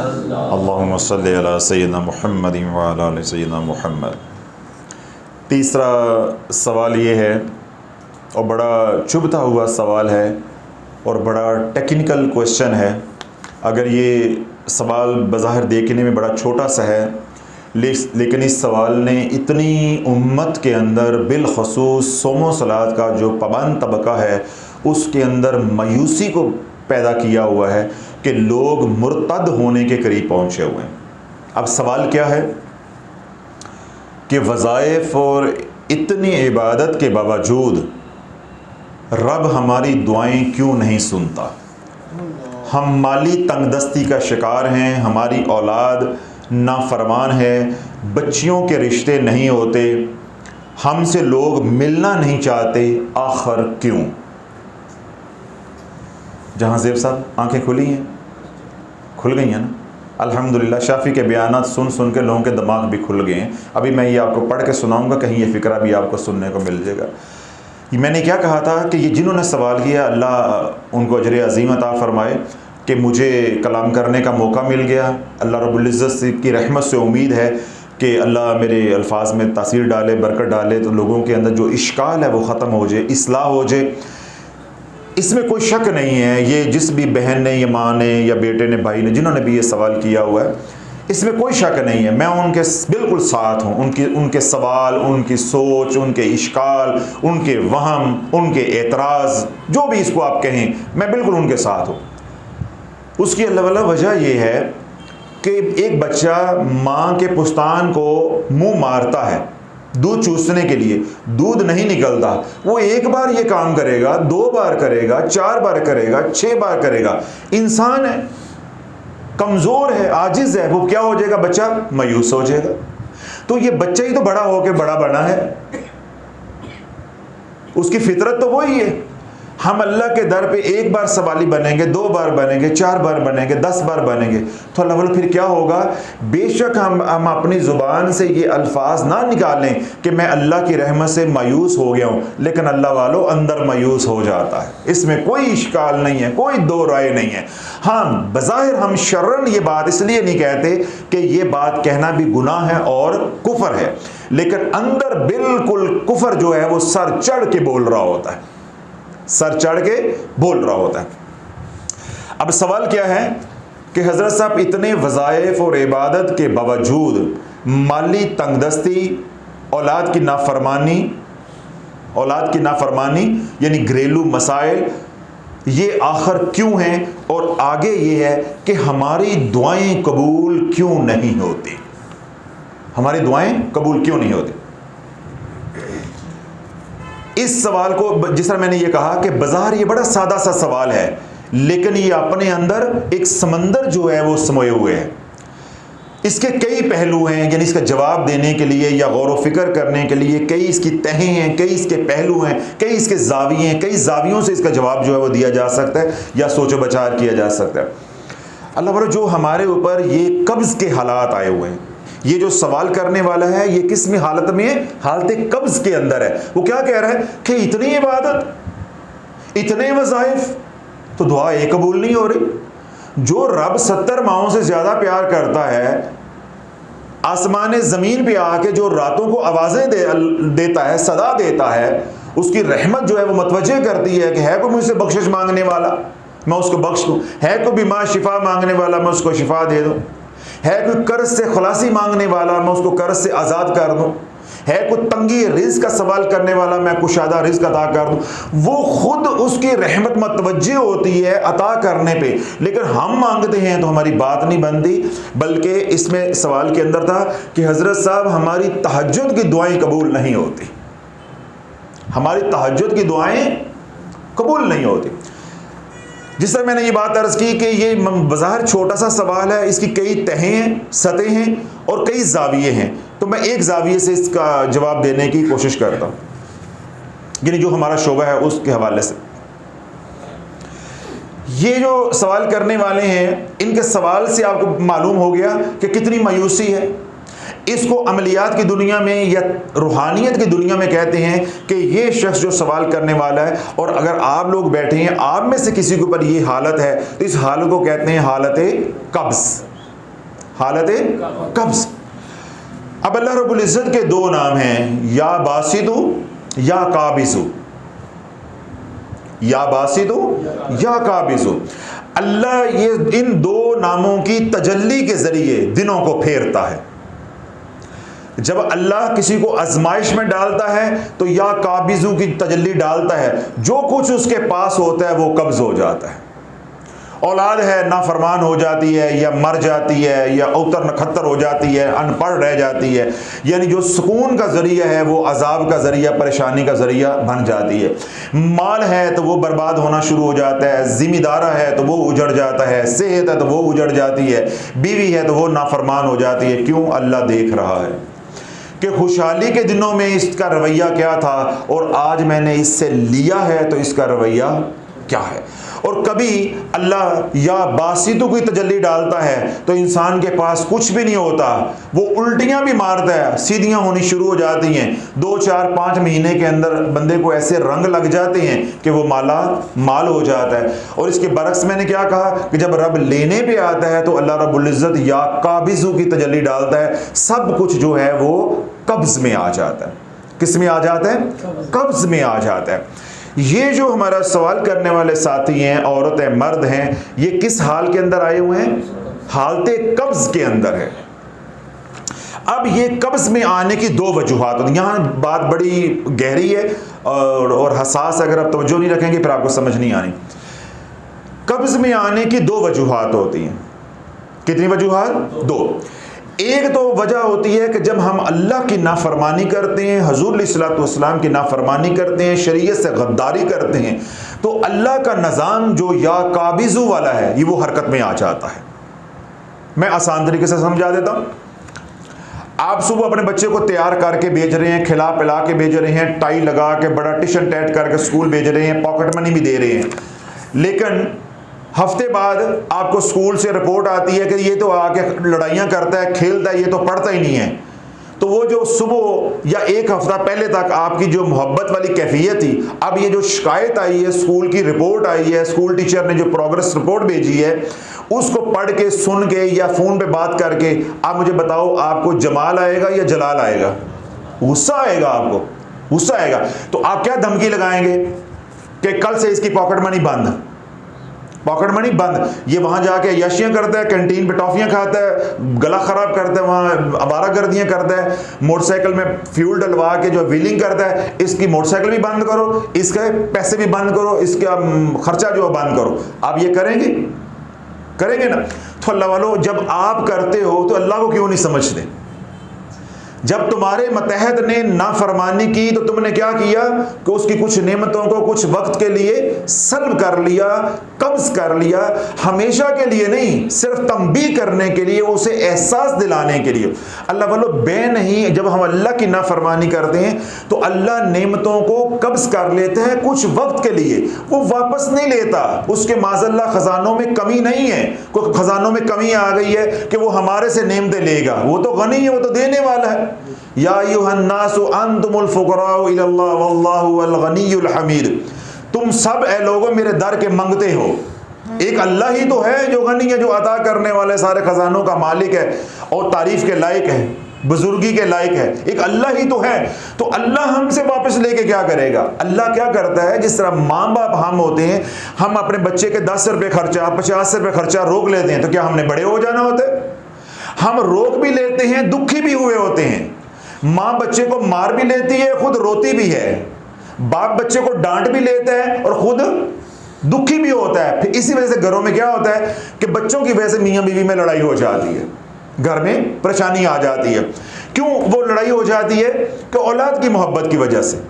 अल्लाहुम्मा सल्लि अला सय्यिदिना मुहम्मदिन व अला आलि सय्यिदिना मुहम्मद। तीसरा सवाल ये है, और बड़ा चुभता हुआ सवाल है और बड़ा टेक्निकल क्वेश्चन है। अगर ये सवाल बज़ाहिर देखने में बड़ा छोटा सा है, लेकिन इस सवाल ने इतनी उम्मत के अंदर बिलखसूस सोमो सलात का जो पाबंद तबका है उसके अंदर मायूसी को पैदा किया हुआ है कि लोग मुर्तद होने के करीब पहुँचे हुए हैं। अब सवाल क्या है कि वज़ाइफ और इतनी इबादत के बावजूद रब हमारी दुआएं क्यों नहीं सुनता। हम माली तंगदस्ती का शिकार हैं, हमारी औलाद नाफरमान है, बच्चियों के रिश्ते नहीं होते, हमसे लोग मिलना नहीं चाहते, आखिर क्यों। जहांज़ेब साहब आंखें खुली हैं, खुल गई हैं ना। अल्हम्दुलिल्लाह शाफ़ी के बयानात सुन सुन के लोगों के दिमाग भी खुल गए हैं। अभी मैं ये आपको पढ़ के सुनाऊंगा, कहीं ये फ़िक्रा भी आपको सुनने को मिल जाएगा। मैंने क्या कहा था कि ये जिन्होंने सवाल किया अल्लाह उनको अजर अज़ीम अता फ़रमाए कि मुझे कलाम करने का मौका मिल गया। अल्लाह रब्बुल इज़्ज़त की रहमत से उम्मीद है कि अल्लाह मेरे अल्फाज में तासीर डाले, बरकत डाले, तो लोगों के अंदर जो इश्काल है वो ख़त्म हो जाए, इस्लाह हो जाए। इसमें कोई शक नहीं है, ये जिस भी बहन ने या माँ ने या बेटे ने भाई ने जिन्होंने भी ये सवाल किया हुआ है, इसमें कोई शक नहीं है, मैं उनके बिल्कुल साथ हूँ। उनके सवाल, उनकी सोच, उनके इश्काल, उनके वहम, उनके एतराज़, जो भी इसको आप कहें, मैं बिल्कुल उनके साथ हूँ। उसकी अल्लाह वजह यह है कि एक बच्चा माँ के पुस्तान को मुँह मारता है दूध चूसने के लिए, दूध नहीं निकलता, वो एक बार ये काम करेगा, 2 बार करेगा, 4 बार करेगा, 6 बार करेगा। इंसान है, कमज़ोर है, आजिज़ है, वो क्या हो जाएगा, बच्चा मायूस हो जाएगा। तो ये बच्चा ही तो बड़ा होके बड़ा बना है, उसकी फितरत तो वही है। हम अल्लाह के दर पे 1 बार सवाली बनेंगे, 2 बार बनेंगे, 4 बार बनेंगे, 10 बार बनेंगे, तो अल्लाह वालों फिर क्या होगा। बेशक हम अपनी ज़ुबान से ये अल्फाज ना निकालें कि मैं अल्लाह की रहमत से मायूस हो गया हूँ, लेकिन अल्लाह वालों अंदर मायूस हो जाता है। इसमें कोई इश्काल नहीं है, कोई दो राय नहीं है। हाँ, बज़ाहिर हम शर्रन ये बात इसलिए नहीं कहते कि ये बात कहना भी गुनाह है और कुफ्र है, लेकिन अंदर बिल्कुल कुफ्र जो है वो सर चढ़ के बोल रहा होता है, सर चढ़ के बोल रहा होता है। अब सवाल क्या है कि हज़रत साहब इतने वज़ाइफ और इबादत के बावजूद माली तंगदस्ती, औलाद की नाफरमानी यानी घरेलू मसाइल, ये आखिर क्यों हैं, और आगे ये है कि हमारी दुआएं कबूल क्यों नहीं होती, हमारी दुआएं कबूल क्यों नहीं होती। इस सवाल को, जिस तरह मैंने ये कहा कि बाज़ार ये बड़ा सादा सा सवाल है, लेकिन ये अपने अंदर एक समंदर जो है वो समोए हुए है। इसके कई पहलू हैं, यानी इसका जवाब देने के लिए या गौर व फिक्र करने के लिए कई इसकी तहें हैं, कई इसके पहलू हैं, कई इसके जाविये हैं, कई जावियों से इसका जवाब जो है वो दिया जा सकता है या सोचो बचार किया जा सकता है। अल्लाह वालों, जो हमारे ऊपर ये कब्ज़ के हालात आए हुए हैं, ये जो सवाल करने वाला है ये किस में हालत में है, हालत कब्ज़ के अंदर है। वो क्या कह रहा है कि इतनी इबादत, इतने वज़ाइफ, तो दुआ एक कबूल नहीं हो रही। जो रब 70 माहों से ज़्यादा प्यार करता है, आसमान ज़मीन पे आके जो रातों को आवाज़ें देता है, सदा देता है, उसकी रहमत जो है वो मतवज्जे करती है कि है कोई मुझसे बख्शिश मांगने वाला, मैं उसको बख्श दूँ, है कोई बीमार शिफा मांगने वाला, मैं उसको शिफा दे दूँ, है कोई कर्ज से खुलासी मांगने वाला, मैं उसको कर्ज से आज़ाद कर दूँ, है कोई तंगी रिज़्क़ का सवाल करने वाला, मैं कुशादा रिज़्क़ अता कर दूँ। वो खुद उसकी रहमत मतवज्जे होती है अता करने पे, लेकिन हम मांगते हैं तो हमारी बात नहीं बनती। बल्कि इसमें सवाल के अंदर था कि हज़रत साहब हमारी तहज्जुद की दुआएं कबूल नहीं होती, हमारी तहज्जुद की दुआएं कबूल नहीं होती। जिस तरह मैंने ये बात अर्ज़ की कि ये बाज़ार छोटा सा सवाल है, इसकी कई तहें हैं, सतहें हैं और कई जाविये हैं, तो मैं एक जाविये से इसका जवाब देने की कोशिश करता हूँ, यानी जो हमारा शोबा है उसके हवाले से। ये जो सवाल करने वाले हैं, इनके सवाल से आपको मालूम हो गया कि कितनी मायूसी है। इसको अमलियात की दुनिया में या रूहानियत की दुनिया में कहते हैं कि ये शख्स जो सवाल करने वाला है, और अगर आप लोग बैठे हैं, आप में से किसी के ऊपर ये हालत है, तो इस हालत को कहते हैं हालत कब्ज़। हालत कब्ज। अब अल्लाह रब्बुल इज़्ज़त के दो नाम हैं, या बासितु या काबिज़ु, या बासितु या काबिज़ु। अल्लाह ये इन दो नामों की तजल्ली के ज़रिए दिनों को फेरता है। जब अल्लाह किसी को आजमाइश में डालता है तो या काबिज़ु की तजल्ली डालता है, जो कुछ उसके पास होता है वो कब्ज़ हो जाता है। औलाद है नाफरमान हो जाती है, या मर जाती है, या उतर नखत्तर हो जाती है, अनपढ़ रह जाती है, यानी जो सुकून का ज़रिया है वो अजाब का ज़रिया, परेशानी का ज़रिया बन जाती है। माल है तो वो बर्बाद होना शुरू हो जाता है, ज़िम्मेदारा है तो वो उजड़ जाता है, सेहत है तो वो उजड़ जाती है, बीवी है तो वो नाफरमान हो जाती है। क्यों? अल्लाह देख रहा है कि खुशहाली के दिनों में इसका रवैया क्या था और आज मैंने इससे लिया है तो इसका रवैया क्या है। और कभी अल्लाह या बासितु की तजल्ली डालता है तो इंसान के पास कुछ भी नहीं होता, वो उल्टियां भी मारता है, सीधियां होनी शुरू हो जाती हैं। 2, 4, 5 महीने के अंदर बंदे को ऐसे रंग लग जाते हैं कि वो माला माल हो जाता है। और इसके बरक्स मैंने क्या कहा कि जब रब लेने पे आता है तो अल्लाह रब्बुल इज़्ज़त या काबिज़ु की तजल्ली डालता है, सब कुछ जो है वो कब्ज़ में आ जाता है। किस में आ जाता है? कब्ज़ में आ जाता है। ये जो हमारा सवाल करने वाले साथी हैं, औरत हैं, मर्द हैं, ये किस हाल के अंदर आए हुए हैं? हालते कब्ज़ के अंदर है। अब ये कब्ज़ में आने की दो वजूहात होती हैं। यहाँ बात बड़ी गहरी है और हसास, अगर आप तवज्जो नहीं रखेंगे फिर आपको समझ नहीं आनी। कब्ज़ में आने की दो वजूहात होती हैं। कितनी वजूहात? दो। एक तो वजह होती है कि जब हम अल्लाह की नाफरमानी करते हैं, हुज़ूर अलैहिस्सलातु वस्सलाम की नाफरमानी करते हैं, शरीयत से गद्दारी करते हैं, तो अल्लाह का निज़ाम जो या काबिज़ु वाला है ये वो हरकत में आ जाता है। मैं आसान तरीके से समझा देता हूँ। आप सुबह अपने बच्चे को तैयार करके भेज रहे हैं, खिला पिला के भेज रहे हैं, टाई लगा के बड़ा टिशन टैट करके स्कूल भेज रहे हैं, पॉकेट मनी भी दे रहे हैं, लेकिन हफ्ते बाद आपको स्कूल से रिपोर्ट आती है कि ये तो आके लड़ाइयाँ करता है, खेलता है, ये तो पढ़ता ही नहीं है। तो वो जो सुबह या एक हफ्ता पहले तक आपकी जो मोहब्बत वाली कैफियत थी, अब ये जो शिकायत आई है, स्कूल की रिपोर्ट आई है, स्कूल टीचर ने जो प्रोग्रेस रिपोर्ट भेजी है, उसको पढ़ के, सुन के या फ़ोन पे बात करके आप मुझे बताओ, आपको जमाल आएगा या जलाल आएगा? गुस्सा आएगा, आपको गुस्सा आएगा। तो आप क्या धमकी लगाएंगे कि कल से इसकी पॉकेट मनी बंद, पॉकेट मनी बंद, ये वहाँ जाके अय्याशियाँ करता है, कैंटीन पे टॉफियाँ खाता है, गला ख़राब करता है, वहाँ आवारागर्दियाँ करता है, मोटरसाइकिल में फ्यूल डलवा के जो व्हीलिंग करता है, इसकी मोटरसाइकिल भी बंद करो, इसके पैसे भी बंद करो, इसका खर्चा जो है बंद करो। आप ये करेंगे? करेंगे ना? तो अल्लाह वालों, जब आप करते हो तो अल्लाह को क्यों नहीं समझते? जब तुम्हारे मतहत ने नाफरमानी की तो तुमने क्या किया कि उसकी कुछ नेमतों को कुछ वक्त के लिए सल्ब कर लिया, कब्ज कर लिया, हमेशा के लिए नहीं, सिर्फ तंबीह करने के लिए, उसे एहसास दिलाने के लिए। अल्लाह वालों, बे नहीं, जब हम अल्लाह की नाफरमानी करते हैं तो अल्लाह नेमतों को कब्ज कर लेते हैं कुछ वक्त के लिए, वो वापस नहीं लेता। उसके माज़अल्लाह खजानों में कमी नहीं है, कोई खजानों में कमी आ गई है कि वो हमारे से नेमतें लेगा, वो तो गनी है, वो तो देने वाला है। या अय्युहन्नासु अंतुमुल फुक़राउ इलल्लाह वल्लाहु वल गनियुल हमीद। तुम सब ए लोगों मेरे दर के मंगते हो, एक अल्लाह ही तो है जो गनी है, जो अता करने वाले सारे खजानों का मालिक है और तारीफ के लायक है, बुजुर्गी के लायक है, एक अल्लाह ही तो है। तो अल्लाह हमसे वापस लेके क्या करेगा? अल्लाह क्या करता है, जिस तरह माँ बाप हम होते हैं, हम अपने बच्चे के 10 रुपये खर्चा, 50 रुपये खर्चा रोक लेते हैं, तो क्या हमने बड़े हो जाना होता है? हम रोक भी लेते हैं, दुखी भी हुए होते हैं। माँ बच्चे को मार भी लेती है, खुद रोती भी है, बाप बच्चे को डांट भी लेता है और खुद दुखी भी होता है। फिर इसी वजह से घरों में क्या होता है कि बच्चों की वजह से मियाँ बीवी में लड़ाई हो जाती है, घर में परेशानी आ जाती है। क्यों वो लड़ाई हो जाती है? कि औलाद की मोहब्बत की वजह से।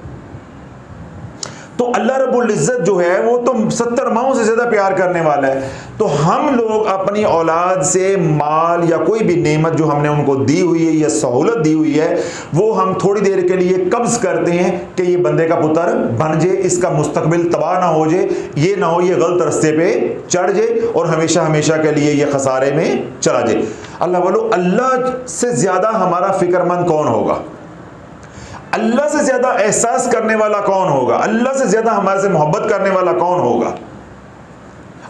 तो अल्लाह रब्बुल इज़्ज़त जो है वो तो 70 माओं से ज़्यादा प्यार करने वाला है। तो हम लोग अपनी औलाद से माल या कोई भी नेमत जो हमने उनको दी हुई है या सहूलत दी हुई है, वो हम थोड़ी देर के लिए कब्ज़ करते हैं कि ये बंदे का पुत्र बन जाए, इसका मुस्तकबिल तबाह ना हो जाए, ये ना हो ये गलत रास्ते पे चढ़ जाए और हमेशा हमेशा के लिए ये खसारे में चला जाए। अल्लाह वालों, अल्लाह से ज़्यादा हमारा फ़िक्रमंद कौन होगा? अल्लाह से ज़्यादा एहसास करने वाला कौन होगा? अल्लाह से ज़्यादा हमारे से मोहब्बत करने वाला कौन होगा?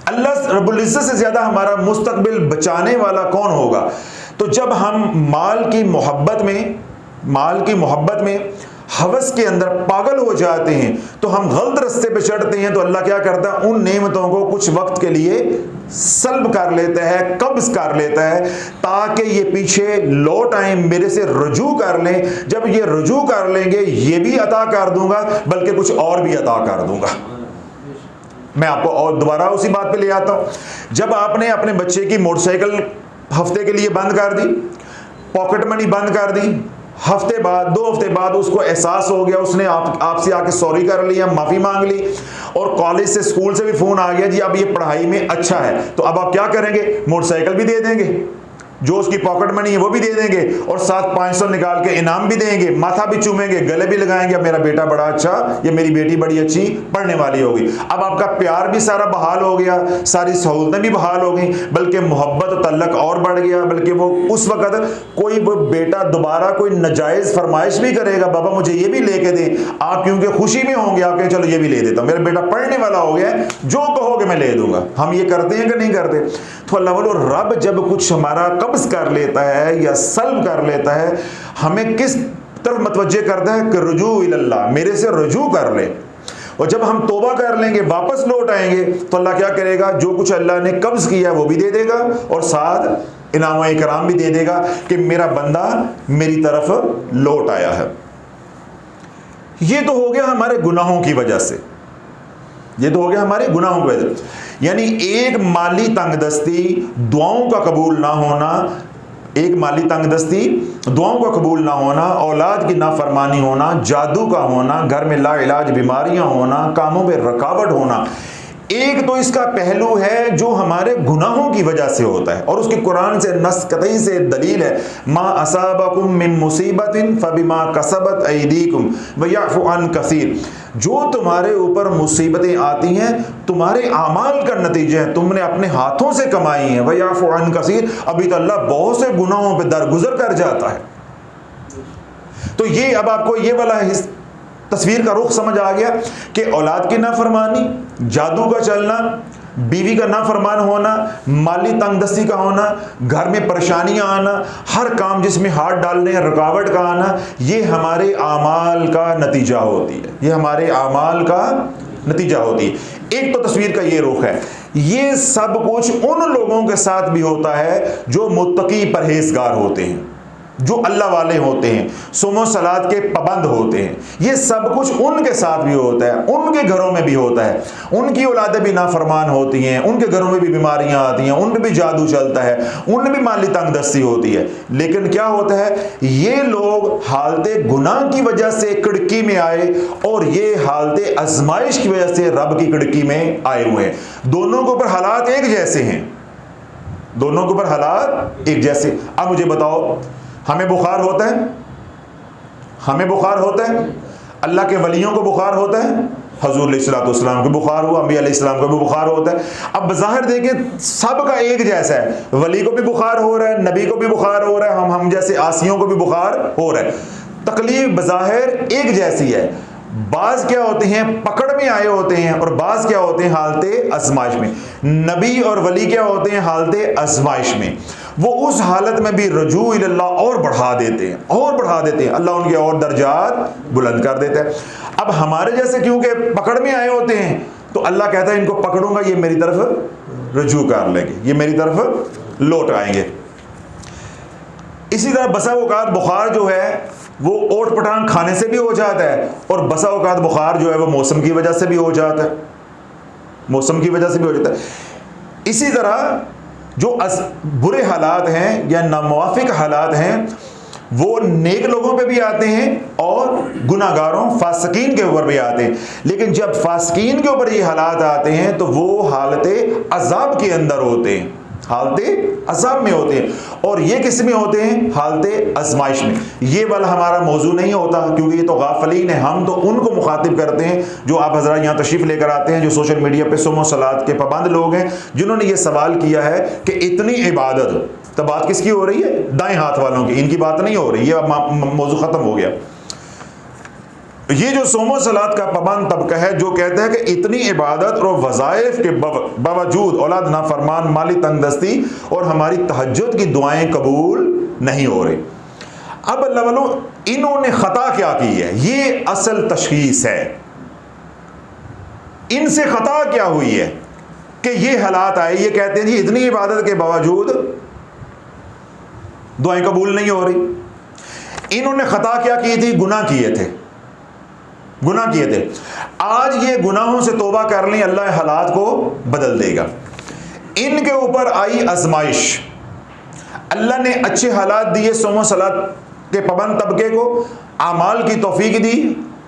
अल्लाह रब्बुल इज़्ज़त से ज़्यादा हमारा मुस्तकबिल बचाने वाला कौन होगा? तो जब हम माल की मोहब्बत में हवस के अंदर पागल हो जाते हैं तो हम गलत रास्ते पे चढ़ते हैं, तो अल्लाह क्या करता है, उन नेमतों को कुछ वक्त के लिए सल्ब कर लेता है, कब्ज कर लेता है, ताकि ये पीछे लौट आए, मेरे से रुजू कर लें। जब ये रुजू कर लेंगे, ये भी अता कर दूंगा, बल्कि कुछ और भी अता कर दूंगा। मैं आपको और दोबारा उसी बात पे ले आता हूं। जब आपने अपने बच्चे की मोटरसाइकिल हफ्ते के लिए बंद कर दी, पॉकेट मनी बंद कर दी, हफ्ते बाद 2 हफ्ते बाद उसको एहसास हो गया, उसने आपसे आके सॉरी कर लिया, माफी मांग ली, और कॉलेज से स्कूल से भी फोन आ गया जी अब ये पढ़ाई में अच्छा है, तो अब आप क्या करेंगे, मोटरसाइकिल भी दे देंगे, जो उसकी पॉकेट मनी है वो भी दे देंगे, और साथ 500 निकाल के इनाम भी देंगे, माथा भी चूमेंगे, गले भी लगाएंगे, अब मेरा बेटा बड़ा अच्छा, ये मेरी बेटी बड़ी अच्छी पढ़ने वाली होगी। अब आपका प्यार भी सारा बहाल हो गया, सारी सहूलतें भी बहाल हो गई, बल्कि मोहब्बत तल्लक और बढ़ गया। बल्कि वो उस वक्त कोई वो बेटा दोबारा कोई नाजायज फरमाइश भी करेगा, बाबा मुझे ये भी लेके दे, आप क्योंकि खुशी में होंगे, आप कहें चलो ये भी ले देता हूं, मेरा बेटा पढ़ने वाला हो गया, जो कहोगे मैं ले दूंगा। हम ये करते हैं कि नहीं करते? तो अल्लाह बोलो, रब जब कुछ हमारा कब्ज कर लेता है या सल्ब कर लेता है, हमें किस तरफ मतवज्जे करता है कि रुजू इल्लाह, मेरे से रुजू कर ले। और जब हम तौबा कर लेंगे, वापस लौट आएंगे, तो अल्लाह क्या करेगा, जो कुछ अल्लाह ने कब्ज किया वो भी दे देगा, और साथ इनाम इकराम भी दे देगा कि मेरा बंदा मेरी तरफ लौट आया है। ये तो हो गया हमारे गुनाहों की वजह से, ये तो हो गया हमारे गुनाहों की वजह से। यानी एक माली तंगदस्ती, दुआओं का कबूल ना होना, एक माली तंगदस्ती, दुआओं का कबूल ना होना, औलाद की नाफरमानी होना, जादू का होना, घर में लाइलाज बीमारियां होना, कामों में रुकावट होना, एक तो इसका पहलू है जो हमारे गुनाहों की वजह से होता है, और उसकी कुरान से नस कतई से दलील है, मा असाबकुम मिन मुसीबतिन फबिमा कसबत ऐदीकुम व यअफु अन कसीर। जो तुम्हारे ऊपर मुसीबतें आती हैं तुम्हारे आमाल का नतीजा है, तुमने अपने हाथों से कमाई है, व यअफु अन कसीर। अभी तो अल्लाह बहुत से गुनाहों पे दरगुजर कर जाता है। तो ये अब आपको ये वाला तस्वीर का रुख समझ आ गया कि औलाद की नाफरमानी, जादू का चलना, बीवी का नाफरमान होना, माली तंगदस्ती का होना, घर में परेशानियां आना, हर काम जिसमें हाथ डालने रुकावट का आना, ये हमारे आमाल का नतीजा होती है, ये हमारे आमाल का नतीजा होती है। एक तो तस्वीर का ये रुख है। ये सब कुछ उन लोगों के साथ भी होता है जो मुत्तकी परहेजगार होते हैं, जो अल्लाह वाले होते हैं, सुमो सलात के पाबंद होते हैं। ये सब कुछ उनके साथ भी होता है, उनके घरों में भी होता है, उनकी औलादें भी नाफरमान होती हैं, उनके घरों में भी बीमारियां आती हैं, उनमें भी जादू चलता है, उनमें भी माली तंगदस्ती होती है। लेकिन क्या होता है, ये लोग हालते गुनाह की वजह से कड़की में आए, और ये हालते आजमाइश की वजह से रब की कड़की में आए हुए हैं। दोनों के ऊपर हालात एक जैसे हैं, दोनों के ऊपर हालात एक जैसे। अब मुझे बताओ, हमें बुखार होता है, हमें बुखार होता है, अल्लाह के वलियों को बुखार होता है, हजूर अलैहिस्सलाम को बुखार हुआ, अंबिया अलैहिस्सलाम को भी बुखार होता है। अब बज़ाहिर देखें सबका एक जैसा है, वली को भी बुखार हो रहा है, नबी को भी बुखार हो रहा है, हम जैसे आसियों को भी बुखार हो रहा है। तकलीफ बज़ाहिर एक जैसी है। बाज क्या होते हैं, पकड़ में आए होते हैं, और बाज क्या होते हैं, हालते आजमाइश में। नबी और वली क्या होते हैं, हालते आजमाइश में। वो उस हालत में भी रजू इल्लाह और बढ़ा देते हैं, और बढ़ा देते हैं, अल्लाह उनके और दर्जात बुलंद कर देता है। अब हमारे जैसे क्योंकि पकड़ में आए होते हैं, तो अल्लाह कहता है इनको पकड़ूंगा, ये मेरी तरफ रजू कर लेंगे, ये मेरी तरफ लौट आएंगे। इसी तरह बसा औकात बुखार जो है वो ओट पटांग खाने से भी हो जाता है, और बसा औकात बुखार जो है वो मौसम की वजह से भी हो जाता है, मौसम की वजह से भी हो जाता है। इसी तरह जो बुरे हालात हैं या नामुवाफिक हालात हैं वो नेक लोगों पे भी आते हैं और गुनाहगारों फासिकीन के ऊपर भी आते हैं। लेकिन जब फासिकीन के ऊपर ये हालात आते हैं तो वो हालते अजाब के अंदर होते हैं, हालते अजाब में होते हैं, और ये किस में होते हैं, हालते आजमाइश में। ये वाला हमारा मौजू नहीं होता, क्योंकि ये तो गाफलीन है। हम तो उनको मुखातिब करते हैं जो आप हज़रात यहाँ तशरीफ़ लेकर आते हैं, जो सोशल मीडिया पे सुमो सलात के पाबंद लोग हैं, जिन्होंने ये सवाल किया है कि इतनी इबादत, तो बात किसकी हो रही है, दाएं हाथ वालों की, इनकी बात नहीं हो रही, ये मौजू ख़त्म हो गया। ये जो सोमो सलात का पाबंद तबका है जो कहता है कि इतनी इबादत और वज़ाइफ के बावजूद औलाद नाफरमान, माली तंगदस्ती और हमारी तहज्जुद की दुआएं कबूल नहीं हो रही। अब अल्लाह वालों, इन्होंने खता क्या की है, ये असल तशखीस है। इनसे खता क्या हुई है कि ये हालात आए। ये कहते हैं जी इतनी इबादत के बावजूद दुआएं कबूल नहीं हो रही। इन्होंने खता क्या की थी, गुनाह किए थे, गुनाह किए थे। आज ये गुनाहों से तौबा कर लें, अल्लाह हालात को बदल देगा। इनके ऊपर आई आजमाइश, अल्लाह ने अच्छे हालात दिए, सोमो सलात के पाबंद तबके को आमाल की तौफीक दी,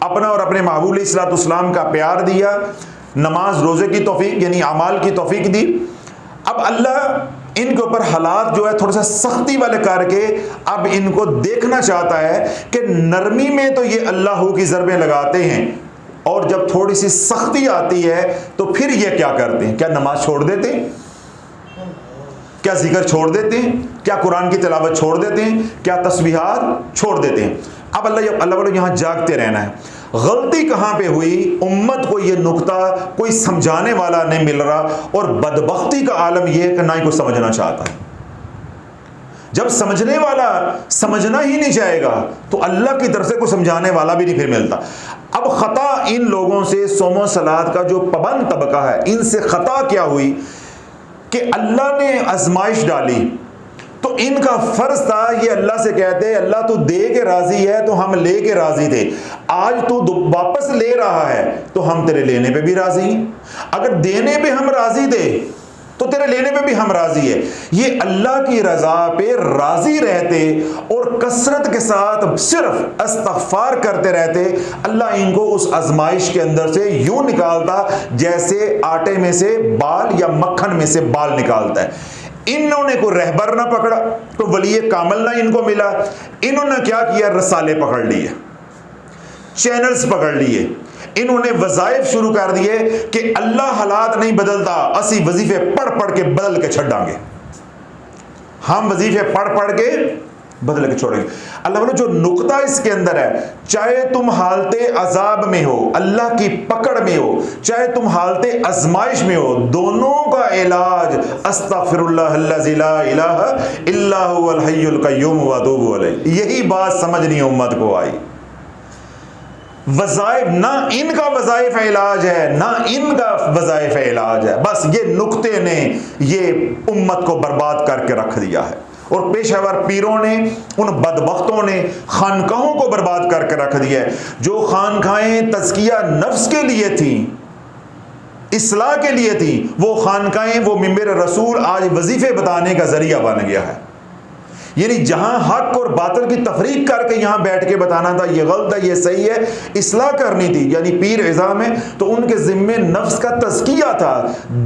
अपना और अपने महबूब अलैहिस्सलाम का प्यार दिया, नमाज रोज़े की तौफीक यानी आमाल की तौफीक दी। अब अल्लाह इनके ऊपर हालात जो है थोड़ा सा सख्ती वाले करके अब इनको देखना चाहता है कि नरमी में तो ये अल्लाह की ज़रबें लगाते हैं, और जब थोड़ी सी सख्ती आती है तो फिर ये क्या करते हैं, क्या नमाज छोड़ देते हैं, क्या जिक्र छोड़ देते हैं, क्या कुरान की तिलावत छोड़ देते हैं, क्या तस्बीहात छोड़ देते हैं। अब अल्लाह वालों यहाँ जागते रहना है। गलती कहाँ पे हुई, उम्मत को ये नुक्ता कोई समझाने वाला नहीं मिल रहा, और बदबख्ती का आलम यह है कि ना ही कोई समझना चाहता है। जब समझने वाला समझना ही नहीं चाहेगा तो अल्लाह की तरफ से कोई समझाने वाला भी नहीं फिर मिलता। अब खता इन लोगों से, सोमो सलात का जो पाबंद तबका है, इनसे खता क्या हुई कि अल्लाह ने आजमाइश डाली, तो इनका फर्ज था ये अल्लाह से कहते, अल्लाह तू दे के राजी है तो हम ले के राजी थे, आज तू वापस ले रहा है तो हम तेरे लेने पे भी राजी हैं। अगर देने पे हम राजी थे तो तेरे लेने पे भी हम राजी है। ये अल्लाह की रजा पे राजी रहते और कसरत के साथ सिर्फ इस्तग़फ़ार करते रहते, अल्लाह इनको उस आजमाइश के अंदर से यूं निकालता जैसे आटे में से बाल या मक्खन में से बाल निकालता है। इन्होंने कोई रहबर ना पकड़ा, तो वली कामल ना इनको मिला। इन्होंने क्या किया, रसाले पकड़ लिए, चैनल्स पकड़ लिए, इन्होंने वज़ाइफ शुरू कर दिए कि अल्लाह हालात नहीं बदलता, असी वजीफे पढ़ पढ़ के बदल के छड़ांगे, हम वजीफे पढ़ पढ़ के बदल के छोड़ेंगे। अल्लाह वालों, जो नुक्ता इसके अंदर है, चाहे तुम हालते अजाब में हो, अल्लाह की पकड़ में हो, चाहे तुम हालते आजमाइश में हो, दोनों का इलाज अस्तग़फिरुल्लाहल्लज़ी ला इलाहा इल्ला हुवल हय्युल क़य्यूम व अतूबु अलैह। यही बात समझनी उम्मत को आई। वज़ाइफ ना इनका वज़ाइफ इलाज है, ना इनका वज़ाइफ इलाज है। बस ये नुक्ते ने ये उम्मत को बर्बाद करके रख दिया है, और पेशेवर पीरों ने, उन बदबख्तों ने खानकाहों को बर्बाद करके रख दिया है। जो खानकाहें तज़किया नफ्स के लिए थी, इस्लाह के लिए थी, वो खानकाहें, वो मिंबर रसूल आज वजीफे बताने का जरिया बन गया है। यानी जहां हक और बातिल की तफरीक करके यहां बैठ के बताना था ये गलत है, ये सही है, इस्लाह करनी थी, यानी पीर इज़ाम है तो उनके जिम्मे नफ्स का तज़किया था,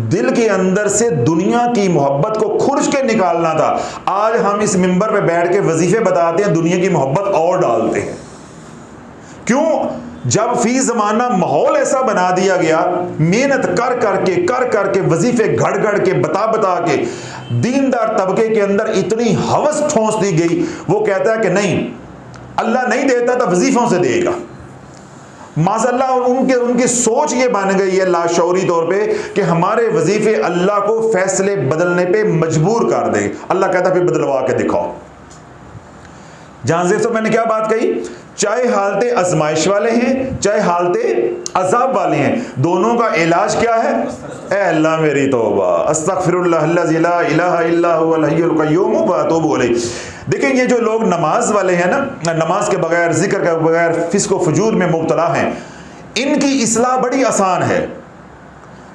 दिल के अंदर से दुनिया की मोहब्बत को खुर्च के निकालना था। आज हम इस मिंबर पे बैठ के वजीफे बताते हैं, दुनिया की मोहब्बत और डालते हैं। क्यों? जब फी ज़माना माहौल ऐसा बना दिया गया, मेहनत कर करके वजीफे घड़ घड़ के बता के दीनदार तबके के अंदर इतनी हवस ठोंस दी गई, वो कहता है कि नहीं, अल्लाह नहीं देता तो वजीफों से देगा। माज़अल्लाह उनकी सोच ये बन गई है लाशौरी तौर पे कि हमारे वजीफे अल्लाह को फैसले बदलने पे मजबूर कर दे। अल्लाह कहता फिर बदलवा के दिखाओ। जहां से मैंने क्या बात कही, चाहे हालते आजमाइश वाले हैं, चाहे हालते अजाब वाले हैं, दोनों का इलाज क्या है? ए अल्लाह मेरी तौबा, अस्तग़फिरुल्लाहल्लज़ी ला इलाहा इल्ला हुवल हय्युल क़य्यूम व अतूबु अलैह। देखिए ये जो लोग नमाज वाले हैं ना, नमाज के बगैर, जिक्र के बगैर फिस्क व फजूर में मुब्तला हैं, इनकी इस्लाह बड़ी आसान है।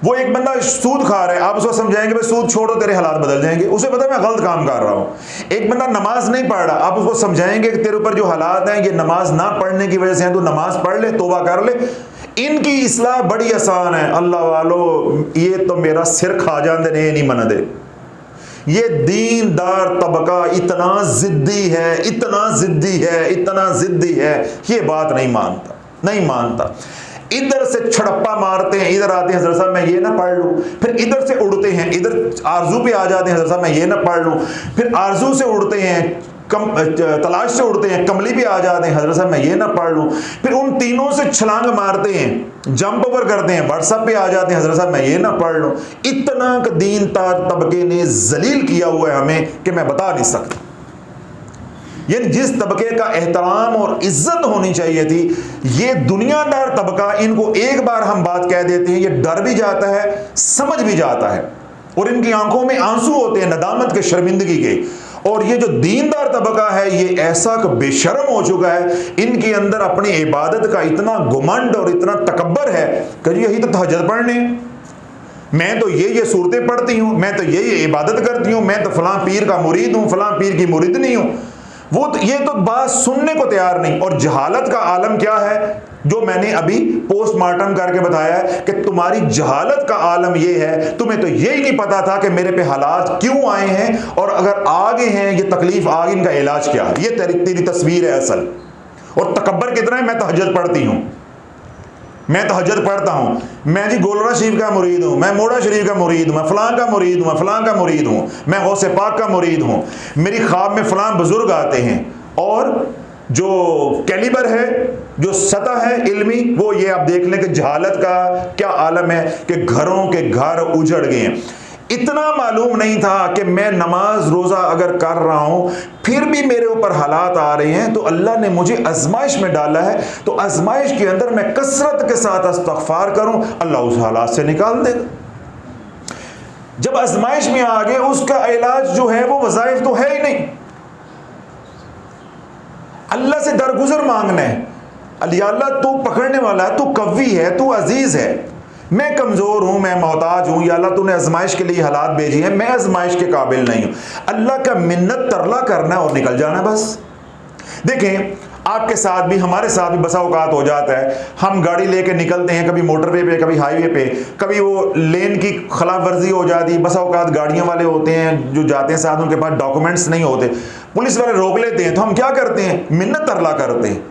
वो एक बंदा सूद खा रहा है, आप उसको समझाएंगे भाई सूद छोड़ो तेरे हालात बदल जाएंगे, उसे पता है मैं गलत काम कर रहा हूँ। एक बंदा नमाज नहीं पढ़ रहा, आप उसको समझाएंगे कि तेरे ऊपर जो हालात हैं ये नमाज ना पढ़ने की वजह से हैं, तो नमाज पढ़ ले, तौबा कर ले। इनकी इस्लाह बड़ी आसान है। अल्लाह वालो, ये तो मेरा सिर खा जाते ने, नहीं मन दे। ये दीनदार तबका इतना जिद्दी है, इतना जिद्दी है, इतना जिद्दी है, ये बात नहीं मानता, नहीं मानता। इधर से छड़प्पा मारते हैं, इधर आते हैं हज़रत साहब मैं ये ना पढ़ लूँ, फिर इधर से उड़ते हैं, इधर आरजू पे आ जाते हैं हज़रत साहब मैं ये ना पढ़ लूँ, फिर आरजू से उड़ते हैं, तलाश से उड़ते हैं, कमली पे आ जाते हैं हज़रत साहब मैं ये ना पढ़ लूँ, फिर उन तीनों से छलांग मारते हैं, जंप ओवर करते हैं, व्हाट्सएप पे आ जाते हैं हज़रत साहब मैं ये ना पढ़ लूँ। इतना दीनदार तबके ने जलील किया हुआ है हमें कि मैं बता नहीं सकता। यानी जिस तबके का एहतराम और इज्जत होनी चाहिए थी, ये दुनियादार तबका, इनको एक बार हम बात कह देते हैं, ये डर भी जाता है, समझ भी जाता है, और इनकी आंखों में आंसू होते हैं नदामत के, शर्मिंदगी के। और ये जो दीनदार तबका है, ये ऐसा बेशर्म हो चुका है, इनके अंदर अपनी इबादत का इतना घुमंड और इतना तकब्बर है कि यही तो तहज्जुद पढ़ने, मैं तो ये सूरतें पढ़ती हूँ, मैं तो ये इबादत करती हूँ, मैं तो फलां पीर का मुरीद हूँ, फलां पीर की मुरीद नहीं हूँ। वो तो ये तो बात सुनने को तैयार नहीं। और जहालत का आलम क्या है, जो मैंने अभी पोस्टमार्टम करके बताया है कि तुम्हारी जहालत का आलम ये है, तुम्हें तो यही नहीं पता था कि मेरे पे हालात क्यों आए हैं, और अगर आगे हैं ये तकलीफ आ गई, इनका इलाज क्या है। ये तेरी तस्वीर है असल। और तकब्बर कितना है, मैं तहज्जुद पढ़ती हूँ, मैं तहज्जुद पढ़ता हूँ, मैं जी गोलरा शरीफ का मुरीद हूँ, मैं मोड़ा शरीफ का मुरीद हूँ, मैं फलां का मुरीद हूँ, मैं फलां का मुरीद हूँ, मैं गौसे पाक का मुरीद हूँ, मेरी ख्वाब में फलां बुजुर्ग आते हैं। और जो कैलिबर है, जो सतह है इल्मी, वो ये आप देख लें कि जहालत का क्या आलम है कि घरों के घर उजड़ गए हैं। इतना मालूम नहीं था कि मैं नमाज रोज़ा अगर कर रहा हूं फिर भी मेरे ऊपर हालात आ रहे हैं, तो अल्लाह ने मुझे आजमाइश में डाला है, तो आजमाइश के अंदर मैं कसरत के साथ इस्तग़फ़ार करूं, अल्लाह उस हालात से निकाल देगा। जब आजमाइश में आ गए, उसका इलाज जो है वो वज़ाइफ तो है ही नहीं, अल्लाह से दरगुजर मांगना है। अल्लाह तू पकड़ने वाला है, तू कव्वी है, तू अजीज है, मैं कमज़ोर हूँ, मैं मोहताज हूँ, या अल्लाह तूने आजमाइश के लिए हालात भेजी हैं, मैं आजमाइश के काबिल नहीं हूँ। अल्लाह का मिन्नत तरला करना और निकल जाना बस। देखें, आपके साथ भी, हमारे साथ भी बसा औकात हो जाता है, हम गाड़ी लेके निकलते हैं, कभी मोटरवे पे, कभी हाईवे पे, कभी वो लेन की खिलाफ वर्जी हो जाती है। बसा औकात गाड़ियों वाले होते हैं जो जाते हैं साथ, उनके पास डॉक्यूमेंट्स नहीं होते, पुलिस वाले रोक लेते हैं, तो हम क्या करते हैं, मिन्नत तरला करते हैं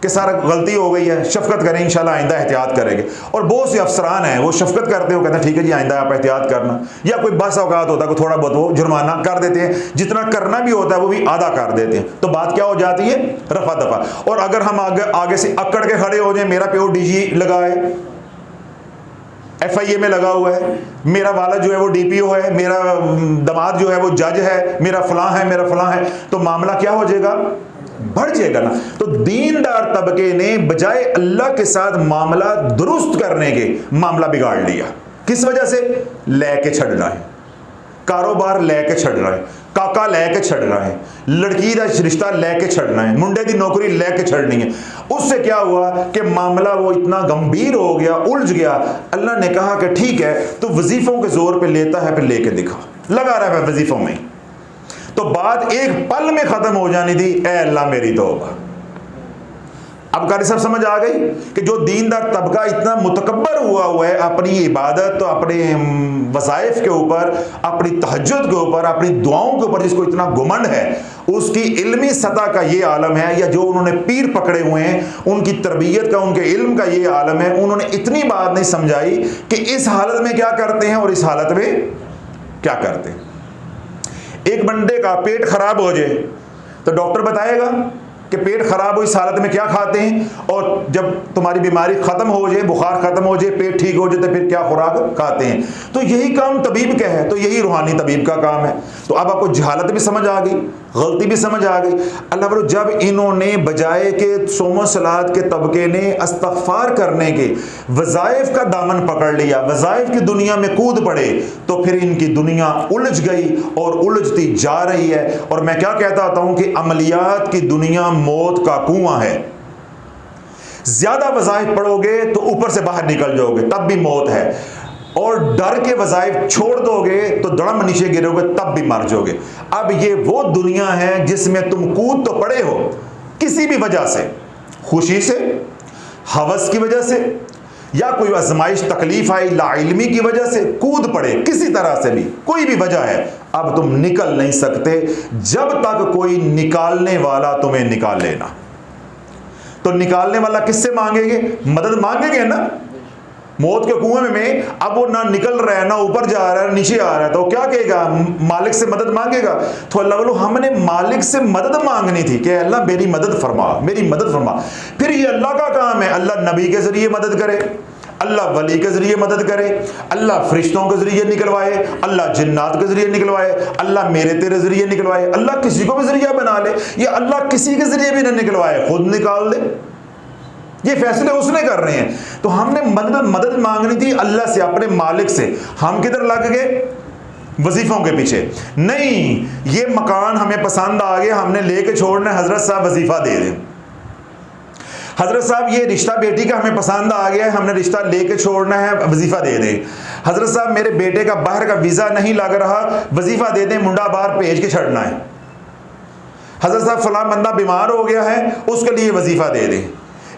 कि सारा गलती हो गई है, शफकत करें, इंशाल्लाह आइंदा एहतियात करेंगे। और बहुत से अफसरान हैं वो शफकत करते हैं, वो कहते हैं ठीक है जी आइंदा आप एहतियात करना। या कोई बस औकात होता है, कोई थोड़ा बहुत वो जुर्माना कर देते हैं, जितना करना भी होता है वो भी आधा कर देते हैं, तो बात क्या हो जाती है, रफा दफा। और अगर हम आगे से अकड़ के खड़े हो जाए, मेरा प्यो डीजी लगा है, FIA में लगा हुआ है, मेरा वाला जो है वो DPO है, मेरा दामाद जो है वो जज है, मेरा फलां है, मेरा फलां है, तो मामला क्या हो जाएगा, बढ़ जाएगा ना। तो दीनदार तबके ने बजाय अल्लाह के साथ मामला दुरुस्त करने के मामला बिगाड़ लिया। किस वजह से, लेके छड़ रहा है, कारोबार लेके छड़ रहा है, काका लेके छड़ रहा है, लड़की का रिश्ता लेके छड़ना है, मुंडे की नौकरी लेके छड़नी है। उससे क्या हुआ कि मामला वो इतना गंभीर हो गया, उलझ गया। अल्लाह ने कहा कि ठीक है, तो वजीफों के जोर पे लेता है, फिर लेके दिखा, लगा रहा है वजीफों में, तो बात एक पल में खत्म हो जानी थी। ए अल्लाह मेरी तौबा। अब कारी साहब समझ आ गई कि जो दीनदार तबका इतना मुतकब्बर हुआ है अपनी इबादत, तो अपने वज़ाइफ के ऊपर, अपनी तहज्जुद के ऊपर, अपनी दुआओं के ऊपर जिसको इतना घुमंड है, उसकी इल्मी सतह का ये आलम है, या जो उन्होंने पीर पकड़े हुए हैं उनकी तरबियत का, उनके इल्म का ये आलम है। उन्होंने इतनी बात नहीं समझाई कि इस हालत में क्या करते हैं और इस हालत में क्या करते हैं। एक बंदे का पेट खराब हो जाए तो डॉक्टर बताएगा कि पेट खराब हो, इस हालत में क्या खाते हैं, और जब तुम्हारी बीमारी खत्म हो जाए, बुखार खत्म हो जाए, पेट ठीक हो जाए, तो फिर क्या खुराक खाते हैं। तो यही काम तबीब का है, तो यही रूहानी तबीब का काम है। तो अब आपको जहालत भी समझ आ गई, गलती भी समझ आ गई। अल्लाह पर जब इन्होंने बजाय के सोमो सलात के तबके ने इस्तग़फ़ार करने के वज़ाइफ का दामन पकड़ लिया, वज़ाइफ की दुनिया में कूद पड़े, तो फिर इनकी दुनिया उलझ गई और उलझती जा रही है। और मैं क्या कहता आता हूं कि अमलियात की दुनिया मौत का कुआं है। ज्यादा वज़ाइफ पढ़ोगे तो ऊपर से बाहर निकल जाओगे, तब भी मौत है, और डर के वज़ाइफ छोड़ दोगे तो धड़म नीचे गिरोगे, तब भी मर जाओगे। अब ये वो दुनिया है जिसमें तुम कूद तो पड़े हो किसी भी वजह से, खुशी से, हवस की वजह से, या कोई आजमाइश तकलीफ आई लाइल्मी की वजह से कूद पड़े, किसी तरह से भी, कोई भी वजह है, अब तुम निकल नहीं सकते जब तक कोई निकालने वाला तुम्हें निकाल लेना। तो निकालने वाला किससे मांगेंगे, मदद मांगेंगे ना। मौत के कुएं में अब वो ना निकल रहा है, ना ऊपर जा रहा है, नीचे आ रहा है, तो क्या कहेगा, मालिक से मदद मांगेगा। तो अल्लाह बोलो हमने मालिक से मदद मांगनी थी कि अल्लाह मेरी मदद फरमा, मेरी मदद फरमा। फिर ये अल्लाह का काम है, अल्लाह नबी के जरिए मदद करे, अल्लाह वली के जरिए मदद करे, अल्लाह फरिश्तों के जरिए निकलवाए, अल्लाह जिन्नात के जरिए निकलवाए, अल्लाह मेरे तेरे जरिए निकलवाए, अल्लाह किसी को भी जरिया बना ले, या अल्लाह किसी के जरिए भी न निकलवाए, खुद निकाल दे। ये फैसले उसने कर रहे हैं। तो हमने मदद मांगनी थी अल्लाह से, अपने मालिक से। हम किधर लग गए? वजीफों के पीछे। नहीं, ये मकान हमें पसंद आ गया, हमने लेके छोड़ना है, हजरत साहब वजीफा दे दें। हजरत साहब ये रिश्ता बेटी का हमें पसंद आ गया है, हमने रिश्ता लेके छोड़ना है, वजीफा दे दें। हजरत साहब मेरे बेटे का बाहर का वीज़ा नहीं लग रहा, वजीफा दे दें, मुंडा बाहर भेज के छड़ना है। हजरत साहब फलां बंदा बीमार हो गया है, उसके लिए वजीफा दे दें।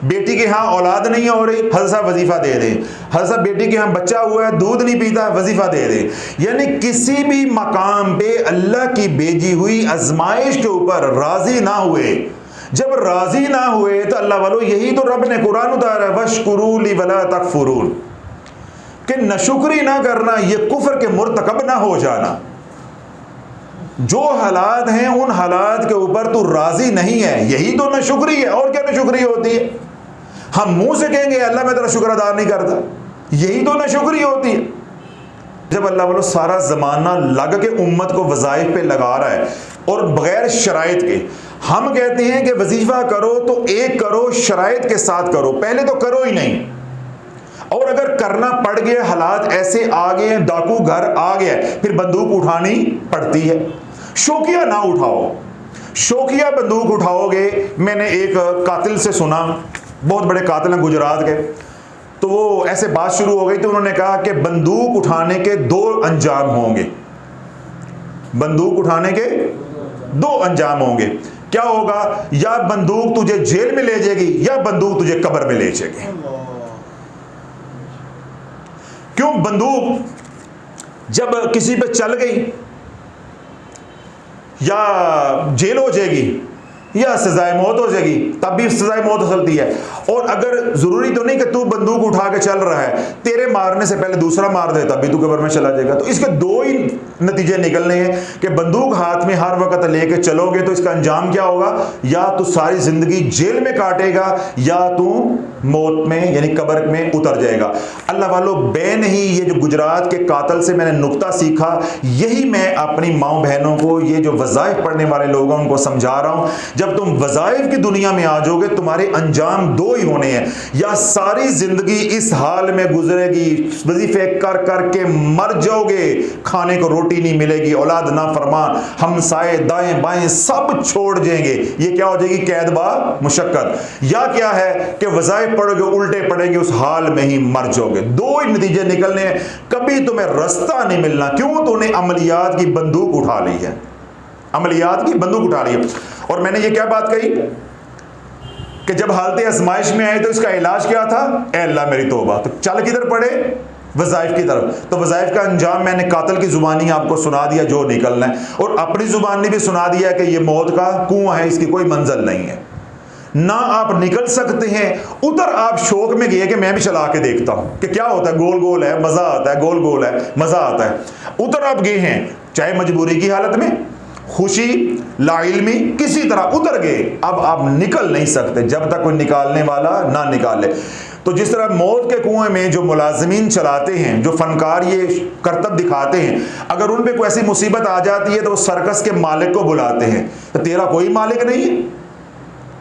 बेटी के यहाँ औलाद नहीं हो रही, हजरत साहब वजीफा दे दें। हजरत साहब बेटी के यहाँ बच्चा हुआ है, दूध नहीं पीता, वजीफा दे दें। यानी किसी भी मकाम पे अल्लाह की भेजी हुई आजमाइश के ऊपर राजी ना हुए। जब राजी ना हुए तो अल्लाह वालों, यही तो रब ने कुरान उतारा, वशकुरू ली वला तकफुरून, कि नशुक्री ना करना, ये कुफ्र के मुर्तकब ना हो जाना। जो हालात हैं उन हालात के ऊपर तू राजी नहीं है, यही तो नशुक्री है। और क्या नशुक्री होती है? हम मुंह से कहेंगे अल्लाह मैं तेरा शुक्र अदा नहीं करता, यही तो नशुक्री होती है। जब अल्लाह वालों सारा ज़माना लग के उम्मत को वज़ाइफ पे लगा रहा है और बग़ैर शराइत के, हम कहते हैं कि वजीफ़ा करो तो एक करो, शराइत के साथ करो, पहले तो करो ही नहीं। और अगर करना पड़ गया, हालात ऐसे आ गए, डाकू घर आ गया, फिर बंदूक उठानी पड़ती है। शौकिया ना उठाओ, शौकिया बंदूक उठाओगे। मैंने एक कातिल से सुना, बहुत बड़े कातिल हैं गुजरात के, तो वो ऐसे बात शुरू हो गई तो उन्होंने कहा कि बंदूक उठाने के दो अंजाम होंगे, बंदूक उठाने के दो अंजाम होंगे। क्या होगा? या बंदूक तुझे जेल में ले जाएगी या बंदूक तुझे कब्र में ले जाएगी। क्यों? बंदूक जब किसी पे चल गई या जेल हो जाएगी या सजाए मौत हो जाएगी, तब भी सजाए मौत हो सकती है। और अगर जरूरी तो नहीं कि तू बंदूक उठा के चल रहा है, तेरे मारने से पहले दूसरा मार दे, तब भी तू कब्र में चला जाएगा। तो इसके दो ही नतीजे निकलने हैं कि बंदूक हाथ में हर वक्त लेके चलोगे तो इसका अंजाम क्या होगा? या तू सारी जिंदगी जेल में काटेगा या तू मौत में यानी कब्र में उतर जाएगा। अल्लाह वालों, बे नहीं, ये जो गुजरात के कातिल से मैंने नुक्ता सीखा, यही मैं अपनी माओ बहनों को, ये जो वज़ाइफ पढ़ने वाले लोग हैं उनको समझा रहा हूं। जब तुम वज़ाइफ की दुनिया में आ जाओगे, तुम्हारे अंजाम दो ही होने हैं, या सारी जिंदगी इस हाल में गुजरेगी, वजीफे कर कर के मर जाओगे, खाने को रोटी नहीं मिलेगी, औलाद ना फरमान, हमसाए दाएं बाएं सब छोड़ जाएंगे। ये क्या हो जाएगी? कैद बा मुशक्कत। या क्या है कि वज़ाइफ पढ़ोगे, उल्टे पड़ेंगे, उस हाल में ही मर जाओगे। दो ही नतीजे निकलने हैं, कभी तुम्हें रास्ता नहीं मिलना। क्यों? तूने अमलियात की बंदूक उठा ली है, अमलियात की बंदूक उठा ली है। और मैंने ये क्या बात कही कि जब हालत आजमाइश में आए तो इसका इलाज क्या था? ए अल्लाह मेरी तौबा। तो चल किधर पड़े? वज़ाइफ की तरफ। तो वज़ाइफ का अंजाम मैंने कातिल की जुबानी आपको सुना दिया जो निकलना है, और अपनी जुबानी भी सुना दिया कि ये मौत का कुआं है, इसकी कोई मंजिल नहीं है, ना आप निकल सकते हैं। उधर आप शौक में गए कि मैं भी चला के देखता हूं कि क्या होता है, गोल गोल है, मजा आता है, गोल गोल है, मजा आता है। उधर आप गए हैं, चाहे मजबूरी की हालत में, खुशी लाइल्मी, किसी तरह उतर गए। अब आप निकल नहीं सकते जब तक कोई निकालने वाला ना निकाले। तो जिस तरह मौत के कुएं में जो मुलाजिमीन चलाते हैं, जो फनकार ये करतब दिखाते हैं, अगर उन पे कोई ऐसी मुसीबत आ जाती है तो वो सर्कस के मालिक को बुलाते हैं। तो तेरा कोई मालिक नहीं है,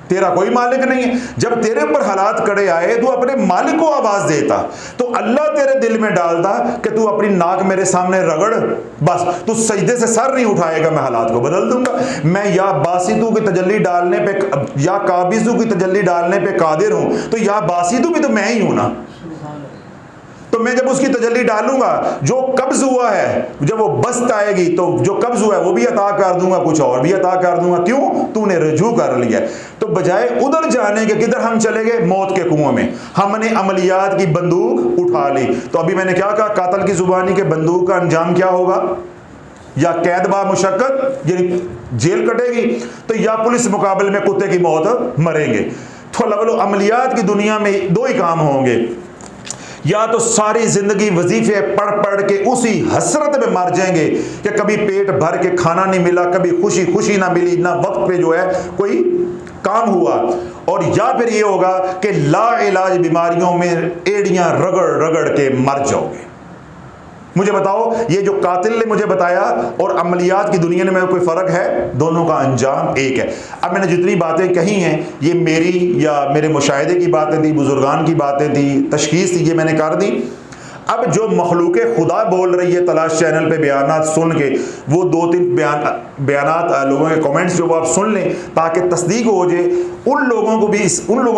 तेरा कोई मालिक नहीं है। जब तेरे ऊपर हालात कड़े आए तो अपने मालिक को आवाज देता, तो अल्लाह तेरे दिल में डालता कि तू अपनी नाक मेरे सामने रगड़, बस तू सजदे से सर नहीं उठाएगा, मैं हालात को बदल दूंगा। मैं या बासितू की तजल्ली डालने पे या काबिजू की तजल्ली डालने पे कादिर हूं, तो या बासितू भी तो मैं ही हूं ना। तो मैं जब उसकी तजल्ली डालूंगा, जो कब्ज हुआ है, जब वो बस्त आएगी तो जो कब्ज हुआ है वो भी अता कर दूंगा, कुछ और भी अता कर दूंगा। क्यों? तूने रजू कर लिया। तो बजाय उधर जाने के किधर हम चले गए? मौत के कुएं में। हमने अमलियात की बंदूक उठा ली। तो अभी मैंने क्या कहा? कातिल की जुबानी के बंदूक का अंजाम क्या होगा? या कैद बा मुशक्कत यानी जेल कटेगी, तो या पुलिस मुकाबले में कुत्ते की मौत मरेंगे। तो अमलियात की दुनिया में दो ही काम होंगे, या तो सारी जिंदगी वजीफे पढ़ पढ़ के उसी हसरत में मर जाएंगे कि कभी पेट भर के खाना नहीं मिला, कभी खुशी खुशी ना मिली, ना वक्त पे जो है कोई काम हुआ, और या फिर ये होगा कि ला इलाज बीमारियों में एड़ियां रगड़ रगड़ के मर जाओगे। मुझे बताओ, ये जो कातिल ने मुझे बताया और अमलियात की दुनिया में कोई फ़र्क है? दोनों का अंजाम एक है। अब मैंने जितनी बातें कही हैं, ये मेरी या मेरे मुशाहिदे की बातें थी, बुजुर्गान की बातें थी, तशखीस थी, ये मैंने कर दी। अब जो मखलूक खुदा बोल रही है तलाश चैनल पे बयानात सुन के, वो 2-3 बयानात लोगों के कमेंट्स जो वो आप सुन लें, ताकि तस्दीक हो जाए, उन लोगों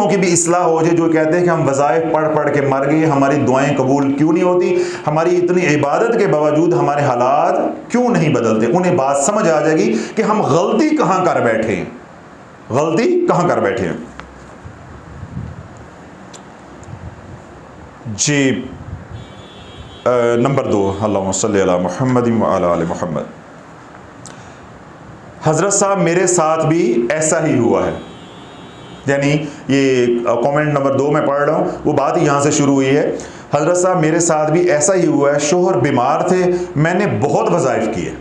की भी इस्लाह हो जाए जो कहते हैं कि हम वज़ाइफ पढ़ पढ़ के मर गए, हमारी दुआएं कबूल क्यों नहीं होती, हमारी इतनी इबादत के बावजूद हमारे हालात क्यों नहीं बदलते। उन्हें बात समझ आ जाएगी कि हम गलती कहाँ कर बैठे हैं, गलती कहाँ कर बैठे हैं। जी, नंबर 2, अल्लाहुम्मा सल्ली अला मुहम्मद व अला आलि मुहम्मद। हज़रत साहब मेरे साथ भी ऐसा ही हुआ है। यानी ये कमेंट नंबर 2 में पढ़ रहा हूँ, वो बात ही यहाँ से शुरू हुई है। हज़रत साहब मेरे साथ भी ऐसा ही हुआ है, शोहर बीमार थे, मैंने बहुत वज़ाइफ किए।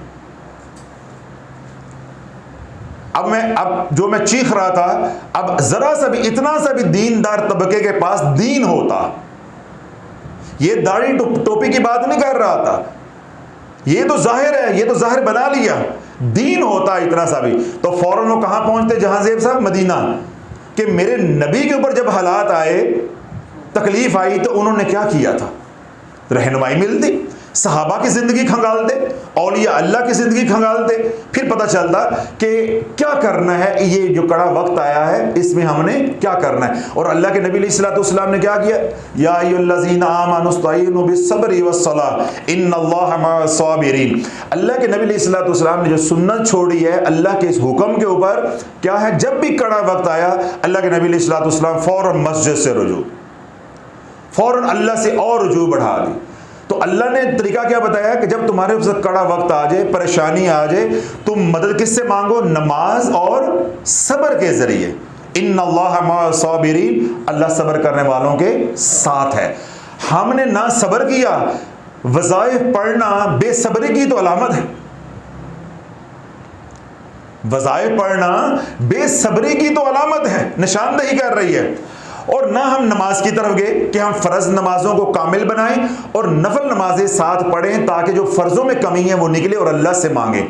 अब जो मैं चीख रहा था, अब ज़रा सा भी, इतना सा भी दीनदार तबके के पास दीन होता, ये दाढ़ी टोपी की बात नहीं कर रहा था, ये तो जाहिर है, ये तो जाहिर बना लिया, दीन होता इतना सा भी, तो फौरन वो कहाँ पहुंचते जहांजेब साहब? मदीना। कि मेरे नबी के ऊपर जब हालात आए, तकलीफ आई, तो उन्होंने क्या किया था? रहनुमाई मिलती, सहाबा की ज़िंदगी खंगालते, औलिया अल्लाह की ज़िंदगी खंगालते, फिर पता चलता कि क्या करना है, ये जो कड़ा वक्त आया है इसमें हमने क्या करना है। और अल्लाह के नबी अलैहिस्सलाम ने क्या किया? या अय्युहल्लज़ीना आमनू इस्तईनु बिस्सब्रि वस्सलाह इन्नल्लाहा मअस्साबिरीन। अल्लाह के नबी अलैहिस्सलाम ने जो सुन्नत छोड़ी है अल्लाह के इस हुक्म के ऊपर, क्या है? जब भी कड़ा वक्त आया, अल्लाह के नबी अलैहिस्सलाम फ़ौरन मस्जिद से रुजू, फ़ौरन अल्लाह से और रुजू बढ़ा दी। तो अल्लाह ने तरीका क्या बताया कि जब तुम्हारे ऊपर कड़ा वक्त आ जाए, परेशानी आ जाए, तुम मदद किससे मांगो? नमाज और सब्र के जरिए। इन्नल्लाहा मअस्साबिरीन, अल्लाह सब्र करने वालों के साथ है। हमने ना सब्र किया, वज़ाइफ पढ़ना बेसब्री की तो अलामत है, वज़ाइफ पढ़ना बेसब्री की तो अलामत है, निशानदही कर रही है। और ना हम नमाज की तरफ गए कि हम फ़र्ज नमाजों को कामिल बनाएं और नफल नमाजें साथ पढ़ें, ताकि जो फ़र्जों में कमी है वो निकले और अल्लाह से मांगे।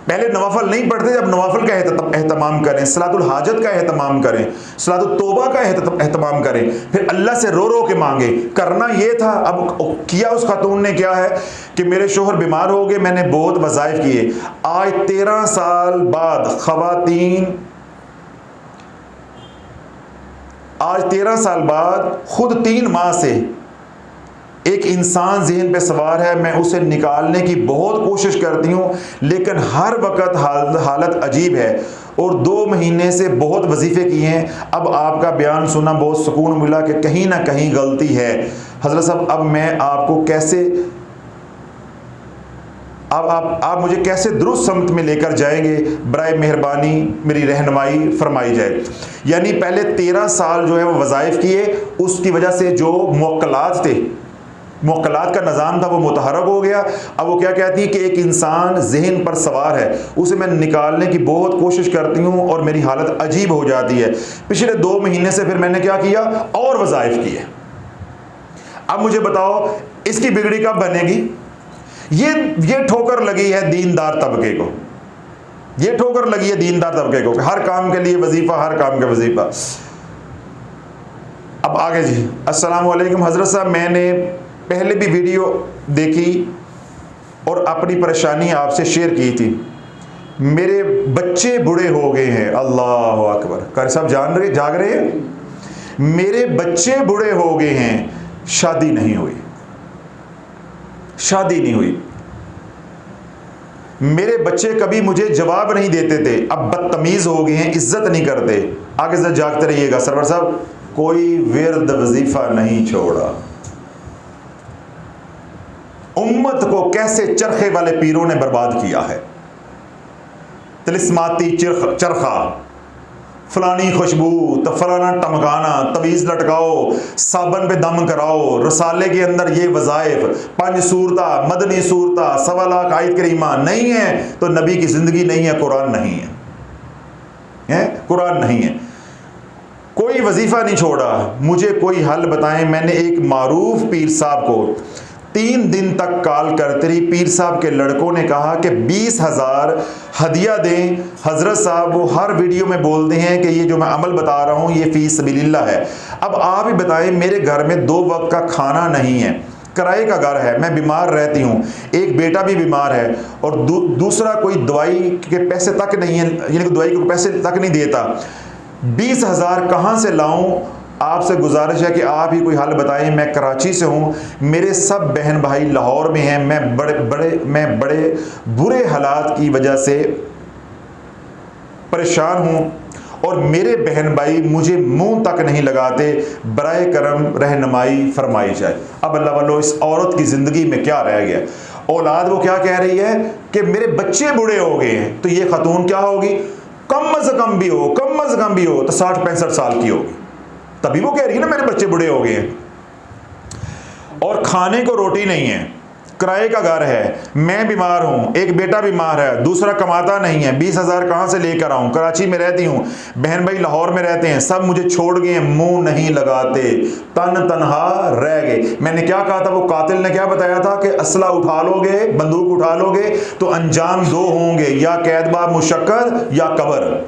पहले नवाफल नहीं पढ़ते, जब नवाफल का एहतमाम करें, सलातुल हाजत का एहतमाम करें, सलातुल तौबा का एहतमाम करें, फिर अल्लाह से रो रो के मांगे। करना ये था। अब किया उस खातून ने क्या है कि मेरे शोहर बीमार हो गए, मैंने बहुत वज़ाइफ किए। आज 13 साल बाद ख़वातीन, आज 13 साल बाद खुद 3 माह से एक इंसान ज़हन पे सवार है, मैं उसे निकालने की बहुत कोशिश करती हूँ, लेकिन हर वक्त हालत अजीब है। और 2 महीने से बहुत वजीफ़े किए हैं। अब आपका बयान सुना बहुत सुकून मिला कि कहीं ना कहीं गलती है। हज़रत साहब, अब मैं आपको कैसे, अब आप मुझे कैसे दुरुस्त समत में लेकर जाएंगे? बराए मेहरबानी मेरी रहनुमाई फरमाई जाए। यानी पहले 13 साल जो है वो वज़ाइफ किए, उसकी वजह से जो मुअक्कलात थे, मुअक्कलात का निज़ाम था वो मुतहरक हो गया। अब वो क्या कहती है कि एक इंसान ज़हन पर सवार है, उसे मैं निकालने की बहुत कोशिश करती हूँ और मेरी हालत अजीब हो जाती है। पिछले 2 महीने से फिर मैंने क्या किया? और वज़ाइफ किए। अब मुझे बताओ इसकी बिगड़ी कब बनेगी? ये ठोकर लगी है दीनदार तबके को, ये ठोकर लगी है दीनदार तबके को, हर काम के लिए वजीफा, हर काम का वजीफा। अब आगे जी। अस्सलाम वालेकुम हज़रत साहब, मैंने पहले भी वीडियो देखी और अपनी परेशानी आपसे शेयर की थी। मेरे बच्चे बूढ़े हो गए हैं। अल्लाह अकबर। कारी साहब जाग रहे हैं? मेरे बच्चे बूढ़े हो गए हैं, शादी नहीं हुई, शादी नहीं हुई। मेरे बच्चे कभी मुझे जवाब नहीं देते थे, अब बदतमीज हो गए हैं, इज्जत नहीं करते। आगे से जागते रहिएगा सरवर साहब, कोई विर्द वजीफा नहीं छोड़ा। उम्मत को कैसे चरखे वाले पीरों ने बर्बाद किया है। तिलिस्माती चरखा, फलानी खुशबू, तो फलाना टमकाना, तवीज़ लटकाओ, साबन पे दम कराओ, रसाले के अंदर ये वज़ाइफ, 5 सूरता, मदनी सूरता, 1.25 लाख आयत करीमा नहीं है तो नबी की ज़िंदगी नहीं है, कुरान नहीं है। है, कुरान नहीं है। कोई वजीफ़ा नहीं छोड़ा, मुझे कोई हल बताएं। मैंने एक मारूफ पीर साहब को 3 दिन तक कॉल करते रही। पीर साहब के लड़कों ने कहा कि 20,000 हदिया दें। हज़रत साहब वो हर वीडियो में बोलते हैं कि ये जो मैं अमल बता रहा हूँ ये फ़ी सबीलिल्लाह है। अब आप ही बताएं, मेरे घर में 2 वक्त का खाना नहीं है, किराए का घर है, मैं बीमार रहती हूँ, एक बेटा भी बीमार है, और दूसरा कोई दवाई के पैसे तक नहीं है, यानी दवाई के पैसे तक नहीं देता। 20,000 कहाँ से लाऊं? आपसे गुजारिश है कि आप ही कोई हल बताएं। मैं कराची से हूँ, मेरे सब बहन भाई लाहौर में हैं, मैं बड़े बुरे हालात की वजह से परेशान हूँ और मेरे बहन भाई मुझे मुंह तक नहीं लगाते, बराए करम रहनुमाई फरमाई जाए। अब अल्लाह वालों, इस औरत की ज़िंदगी में क्या रह गया? औलाद वो क्या कह रही है कि मेरे बच्चे बूढ़े हो गए हैं, तो ये खतून क्या होगी? कम अज़ कम भी हो तो 60-65 साल की होगी, तभी वो कह रही है ना मेरे बच्चे बूढ़े हो गए हैं। और खाने को रोटी नहीं है, किराए का घर है, मैं बीमार हूँ, एक बेटा बीमार है, दूसरा कमाता नहीं है, 20,000 कहाँ से लेकर आऊँ? कराची में रहती हूँ, बहन भाई लाहौर में रहते हैं, सब मुझे छोड़ गए, मुंह नहीं लगाते, तन्हा रह गए। मैंने क्या कहा था? वो कातिल ने क्या बताया था कि असला उठा लोगे, बंदूक उठा लोगे तो अंजाम 2 होंगे, या कैदबा मुशक्कर या कब्र।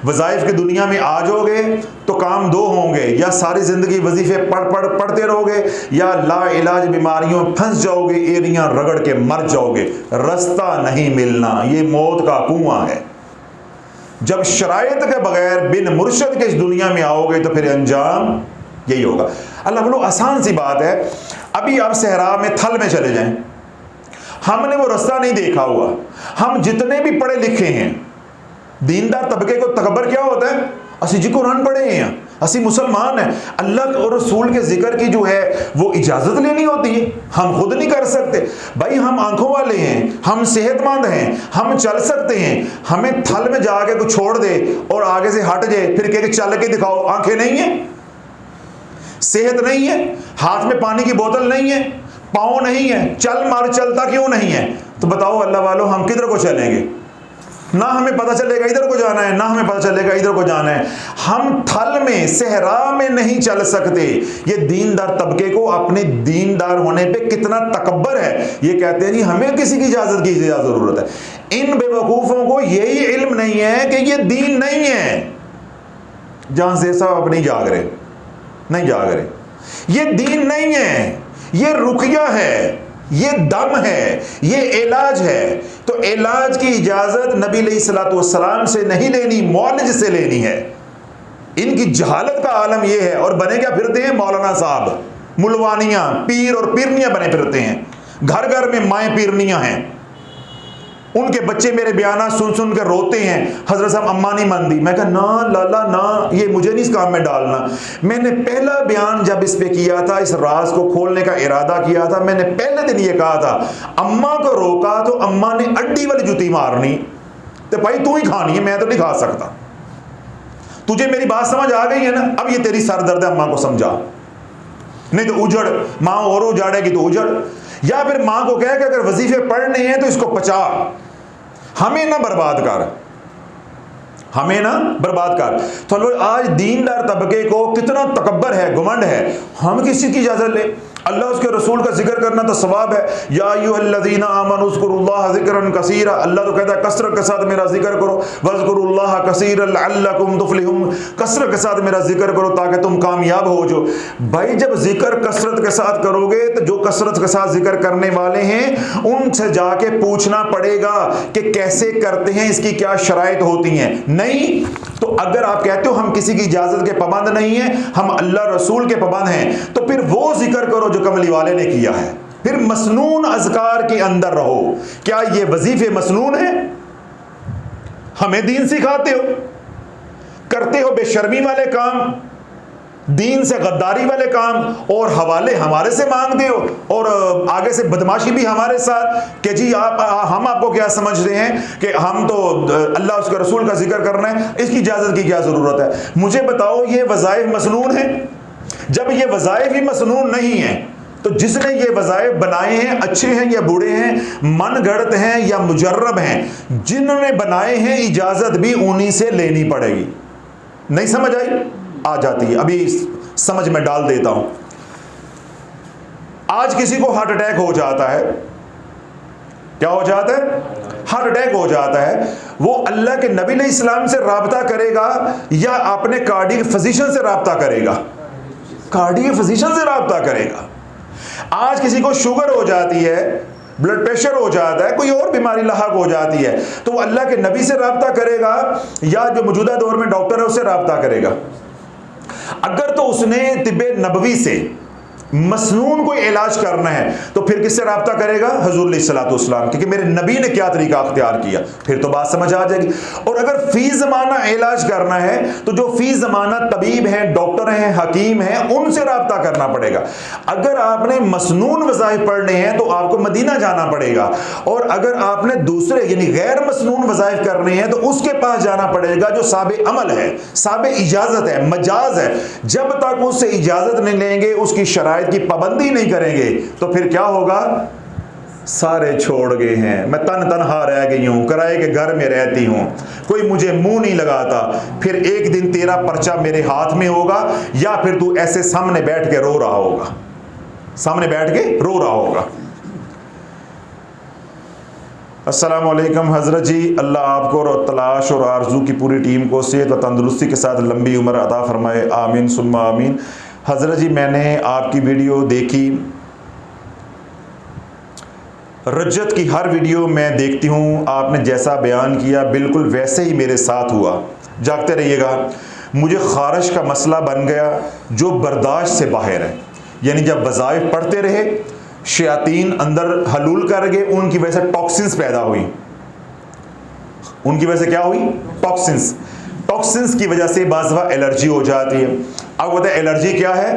वज़ाइफ की दुनिया में आ जाओगे तो काम 2 होंगे, या सारी ज़िंदगी वजीफ़े पढ़ते रहोगे, या ला इलाज बीमारियों में फंस जाओगे, एरियां रगड़ के मर जाओगे, रास्ता नहीं मिलना। ये मौत का कुआं है। जब शराइत के बगैर बिन मुर्शद के इस दुनिया में आओगे तो फिर अंजाम यही होगा। अल्लाह बोलो, आसान सी बात है। अभी आप सहरा में थल में चले जाएं, हमने वो रास्ता नहीं देखा हुआ। हम जितने भी पढ़े लिखे हैं, दीनदार तबके को तकबर क्या होता है? असी जी कुरान पढ़े हैं, असी मुसलमान हैं, अल्लाह और रसूल के जिक्र की जो है वो इजाज़त लेनी होती है, हम खुद नहीं कर सकते। भाई हम आंखों वाले हैं, हम सेहतमंद हैं, हम चल सकते हैं। हमें थल में जाके कुछ छोड़ दे और आगे से हट जाए, फिर कह के चल के दिखाओ। आंखें नहीं है, सेहत नहीं है, हाथ में पानी की बोतल नहीं है, पाँव नहीं है, चल मार चलता क्यों नहीं है? तो बताओ अल्लाह वालों, हम किधर को चलेंगे? ना हमें पता चलेगा इधर को जाना है, ना हमें पता चलेगा इधर को जाना है। हम थल में सहरा में नहीं चल सकते। ये दीनदार तबके को अपने दीनदार होने पे कितना तकब्बर है। ये कहते हैं जी हमें किसी की इजाजत की जरूरत है। इन बेवकूफों को यही इल्म नहीं है कि ये दीन नहीं है। जहां से सब अपनी जाग रहे, ये दीन नहीं है, ये रुकिया है, ये दम है, ये इलाज है। तो इलाज की इजाजत नबी अलैहिस्सलातु वस्सलाम से नहीं लेनी, मौलवी से लेनी है। इनकी जहालत का आलम ये है। और बने क्या फिरते हैं? मौलाना साहब, मुलवानियां, पीर और पीरनियां बने फिरते हैं। घर घर में माएँ पीरनियां हैं। उनके बच्चे मेरे बयाना सुन सुन कर रोते हैं, हजरत साहब अम्मा नहीं मानती। मैं कहा ना लाला ना, ये मुझे नहीं इस काम में डालना। मैंने पहला बयान जब इस पे किया था, इस राज को खोलने का इरादा किया था, मैंने पहले दिन ये कहा था, अम्मा को रोका तो अम्मा ने अड्डी वाली जुती मारनी, तो भाई तू ही खानी है, मैं तो नहीं खा सकता। तुझे मेरी बात समझ आ गई है ना? अब ये तेरी सरदर्द है, अम्मा को समझा, नहीं तो उजड़, माँ और उजाड़ेगी तो उजड़। या फिर माँ को कह के अगर वजीफे पढ़ने हैं तो इसको पचा, हमें ना बर्बाद कर। तो आज दीनदार तबके को कितना तकब्बर है, घुमंड है। हम किसी की इजाजत ले? अल्लाह उसके रसूल का जिक्र करना तो सवाब है। या अय्युहल्लज़ीना आमनू उज़्कुरुल्लाह ज़िक्रन कसीरा, अल्लाह तो कहता है कसरत के साथ मेरा जिक्र करो, वज़्कुरुल्लाह कसीरन लअल्लकुम तुफ़्लिहून, कसरत के साथ मेरा जिक्र करो ताकि तुम कामयाब हो जो। भाई जब जिक्र कसरत के साथ करोगे तो जो कसरत के साथ जिक्र करने वाले हैं उनसे जाके पूछना पड़ेगा कि कैसे करते हैं, इसकी क्या शराइत होती हैं। नहीं तो अगर आप कहते हो हम किसी की इजाजत के पाबंद नहीं है, हम अल्लाह रसूल के पाबंद हैं, तो फिर वो जिक्र करो जो कमली वाले ने किया है। फिर मसनून अज़कार के अंदर रहो। क्या ये वजीफे मसनून है? हमें दीन सिखाते हो, करते हो बेशर्मी वाले काम, दीन से गद्दारी वाले काम, और हवाले हमारे से मांगते हो, और आगे से बदमाशी भी हमारे साथ कि जी हम आपको क्या समझते हैं कि हम तो अल्लाह उसके रसूल का जिक्र करना है, इसकी इजाज़त की क्या ज़रूरत है? मुझे बताओ ये वज़ाइफ मसनून है? जब ये वज़ाइफ ही मसनून नहीं है तो जिसने ये वज़ाइफ बनाए हैं, अच्छे हैं या बुरे हैं, मन गढ़त हैं या मुजर्रब हैं, जिन्होंने बनाए हैं इजाज़त भी उन्हीं से लेनी पड़ेगी। नहीं समझ आई? आ जाती है, अभी समझ में डाल देता हूं। आज किसी को हार्ट अटैक हो जाता है, क्या हो जाता है? हार्ट अटैक हो जाता है। वो अल्लाह के नबी इस्लाम से राब्ता करेगा या अपने कार्डियक फिजिशियन से राब्ता करेगा? कार्डियक फिजिशियन से राब्ता करेगा। आज किसी को शुगर हो जाती है, ब्लड प्रेशर हो जाता है, कोई और बीमारी लाहक हो जाती है, तो वो अल्लाह के नबी से राब्ता करेगा या जो मौजूदा दौर में डॉक्टर है उससे राब्ता करेगा? अगर तो उसने तिब्बे नबवी से मसनून कोई इलाज करना है तो फिर किससे राब्ता करेगा? हुजूर अलैहिस्सलाम, क्योंकि मेरे नबी ने क्या तरीका अख्तियार किया, फिर तो बात समझ आ जाएगी। और अगर फी ज़माना इलाज करना है तो जो फी ज़माना तबीब हैं, डॉक्टर हैं, हकीम हैं, उनसे राब्ता करना पड़ेगा। अगर आपने मसनून वज़ाइफ पढ़ने हैं तो आपको मदीना जाना पड़ेगा, और अगर आपने दूसरे यानी गैर मसनून वज़ाइफ करने हैं तो उसके पास जाना पड़ेगा जो साबे अमल है, साबे इजाज़त है, मजाज है। जब तक उससे इजाज़त नहीं लेंगे, उसकी शराइत की पाबंदी नहीं करेंगे, तो फिर क्या होगा? सारे छोड़ गए हैं, मैं तनहा रह गई हूं, किराए के घर में रहती हूं, कोई मुझे मुंह नहीं लगाता। फिर एक दिन तेरा पर्चा मेरे हाथ में होगा या फिर तू ऐसे सामने बैठ के रो रहा होगा, सामने बैठ के रो रहा होगा। अस्सलाम वालेकुम हज़रत जी, अल्लाह आपको और तलाश और आरजू की पूरी टीम को सेहत व तंदुरुस्ती के साथ लंबी उम्र अता फरमाए, आमीन सुम्मा आमीन। हज़रत जी, मैंने आपकी वीडियो देखी, रजत की हर वीडियो मैं देखती हूँ, आपने जैसा बयान किया बिल्कुल वैसे ही मेरे साथ हुआ। जागते रहिएगा। मुझे खारिश का मसला बन गया जो बर्दाश्त से बाहर है, यानी जब वज़ाइफ पढ़ते रहे शयातीन अंदर हलूल कर गए, उनकी वजह से टॉक्सिन्स पैदा हुई। उनकी वजह से क्या हुई? टॉक्सिन्स। टॉक्सिन्स की वजह से बाज़ दफ़ा एलर्जी हो जाती है। अब बताए एलर्जी क्या है?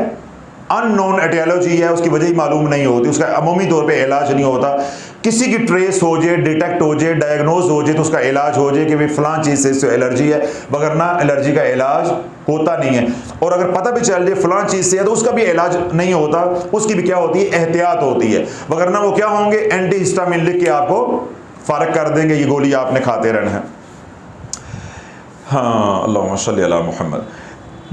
अननोन एटियोलॉजी है, उसकी वजह ही मालूम नहीं होती, उसका अमूमी तौर पे इलाज नहीं होता। किसी की ट्रेस हो जाए, डिटेक्ट हो जाए, डायग्नोज हो जाए तो उसका इलाज हो जाए कि भाई फ़लाँ चीज़ से इससे एलर्जी है, वगरना एलर्जी का इलाज होता नहीं है। और अगर पता भी चल जाए फ़लाँ चीज़ से है तो उसका भी इलाज नहीं होता, उसकी भी क्या होती है? एहतियात होती है, वगरना वो क्या होंगे? एंटी हिस्टामिन लिख के आपको फ़ारग कर देंगे, ये गोली आपने खाते रहना है। हाँ, अल्लाहुम्मा सल्ली अला मुहम्मद।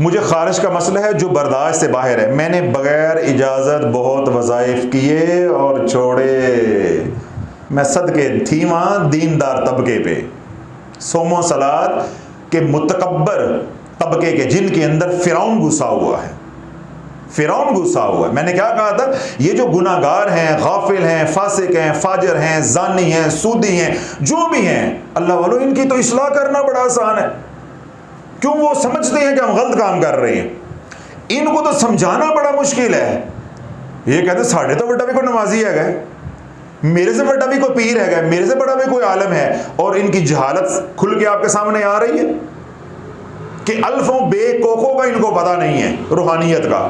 मुझे खारिश का मसला है जो बर्दाश्त से बाहर है। मैंने बग़ैर इजाज़त बहुत वज़ाइफ किए और छोड़े। मैं सदके थी वहाँ दीनदार तबके पे, सोमो सलात के मुतकब्बर तबके के, जिनके अंदर फ़िरौन घुसा हुआ है, फ़िरौन घुसा हुआ है। मैंने क्या कहा था? ये जो गुनाहगार हैं, गाफिल हैं, फासिक हैं, फाजिर हैं, जानी हैं, सूदी हैं, जो भी हैं, अल्लाह वालों, इनकी तो इस्लाह करना बड़ा आसान है। क्यों? वो समझते हैं कि हम गलत काम कर रहे हैं, इनको तो समझाना बड़ा मुश्किल है। ये कहते साढ़े तो बड़ा भी कोई नमाजी है, मेरे से बड़ा भी कोई पीर है, मेरे से बड़ा भी कोई आलम है, और इनकी जहालत खुल के आपके सामने आ रही है कि अल्फों बेकोकों का इनको पता नहीं है रूहानियत का।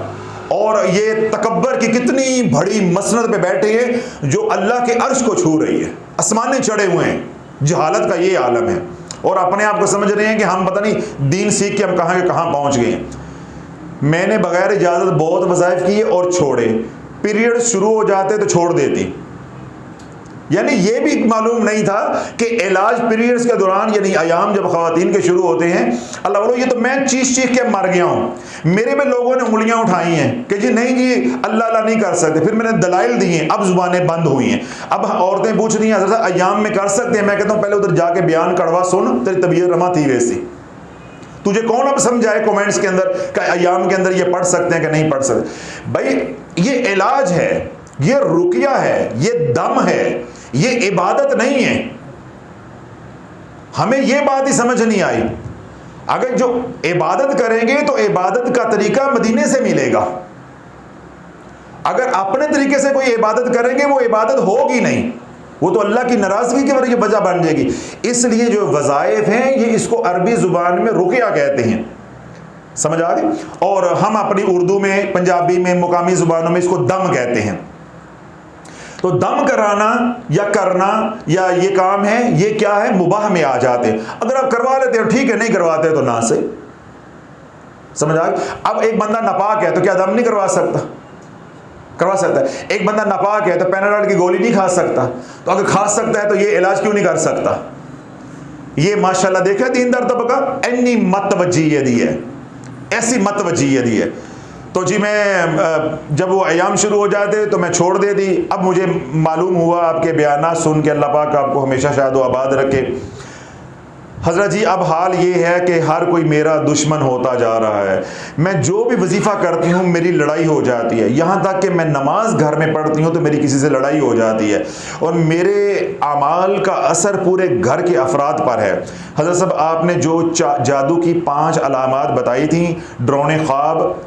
और ये तकब्बर की कितनी बड़ी मसनद पे बैठे हैं जो अल्लाह के अर्श को छू रही है, आसमाने चढ़े हुए हैं। जहालत का ये आलम है, और अपने आप को समझ रहे हैं कि हम पता नहीं दीन सीख के हम कहाँ के कहाँ पहुँच गए हैं। मैंने बगैर इजाज़त बहुत वज़ाइफ किए और छोड़े। पीरियड शुरू हो जाते तो छोड़ देती, यानी ये भी मालूम नहीं था कि इलाज पीरियड्स के दौरान, यानी अयाम जब ख़वातीन के शुरू होते हैं, अल्लाह बोलो ये तो मैं चीख के मर गया हूँ, मेरे में लोगों ने उंगलियां उठाई हैं कि जी नहीं जी अल्लाह नहीं कर सकते। फिर मैंने दलाइल दिए, अब जुबानें बंद हुई हैं। अब औरतें पूछ रही हैं हज़रत अयाम में कर सकते हैं? मैं कहता हूँ पहले उधर जाके बयान कड़वा सुन, तेरी तबीयत रमा थी वैसी। तुझे कौन अब समझाए कमेंट्स के अंदर कि अयाम के अंदर ये पढ़ सकते हैं कि नहीं पढ़ सकते? भाई ये इलाज है, ये रुकिया है, ये दम है, ये इबादत नहीं है। हमें ये बात ही समझ नहीं आई। अगर जो इबादत करेंगे तो इबादत का तरीका मदीने से मिलेगा। अगर अपने तरीके से कोई इबादत करेंगे वो इबादत होगी नहीं, वो तो अल्लाह की नाराजगी की वजह बन जाएगी। इसलिए जो वज़ाइफ हैं ये इसको अरबी ज़ुबान में रुकिया कहते हैं, समझ आ गई? और हम अपनी उर्दू में, पंजाबी में, मुकामी ज़ुबानों में इसको दम कहते हैं। तो दम कराना या करना या ये काम है, ये क्या है? मुबाह में आ जाते हैं। अगर आप करवा लेते हो ठीक है, नहीं करवाते तो ना से, समझ आ गई? अब एक बंदा नापाक है तो क्या दम नहीं करवा सकता? करवा सकता है। एक बंदा नापाक है तो पैनाडॉल की गोली नहीं खा सकता, तो अगर खा सकता है तो ये इलाज क्यों नहीं कर सकता? ये माशाल्लाह देखा दीनदार तबका, इन्नी मतवज्जी दी है, ऐसी मतवज्जी दी है। तो जी मैं जब वो अयाम शुरू हो जाते तो मैं छोड़ दे दी। अब मुझे मालूम हुआ आपके बयानात सुन के, अल्लाह पाक आपको हमेशा शाद व आबाद रखे हज़रत जी। अब हाल ये है कि हर कोई मेरा दुश्मन होता जा रहा है। मैं जो भी वजीफ़ा करती हूँ मेरी लड़ाई हो जाती है, यहाँ तक कि मैं नमाज घर में पढ़ती हूँ तो मेरी किसी से लड़ाई हो जाती है, और मेरे अमाल का असर पूरे घर के अफराद पर है। हज़रत साहब आपने जो जादू की 5 अलामात बताई थी, डरावने ख्वाब,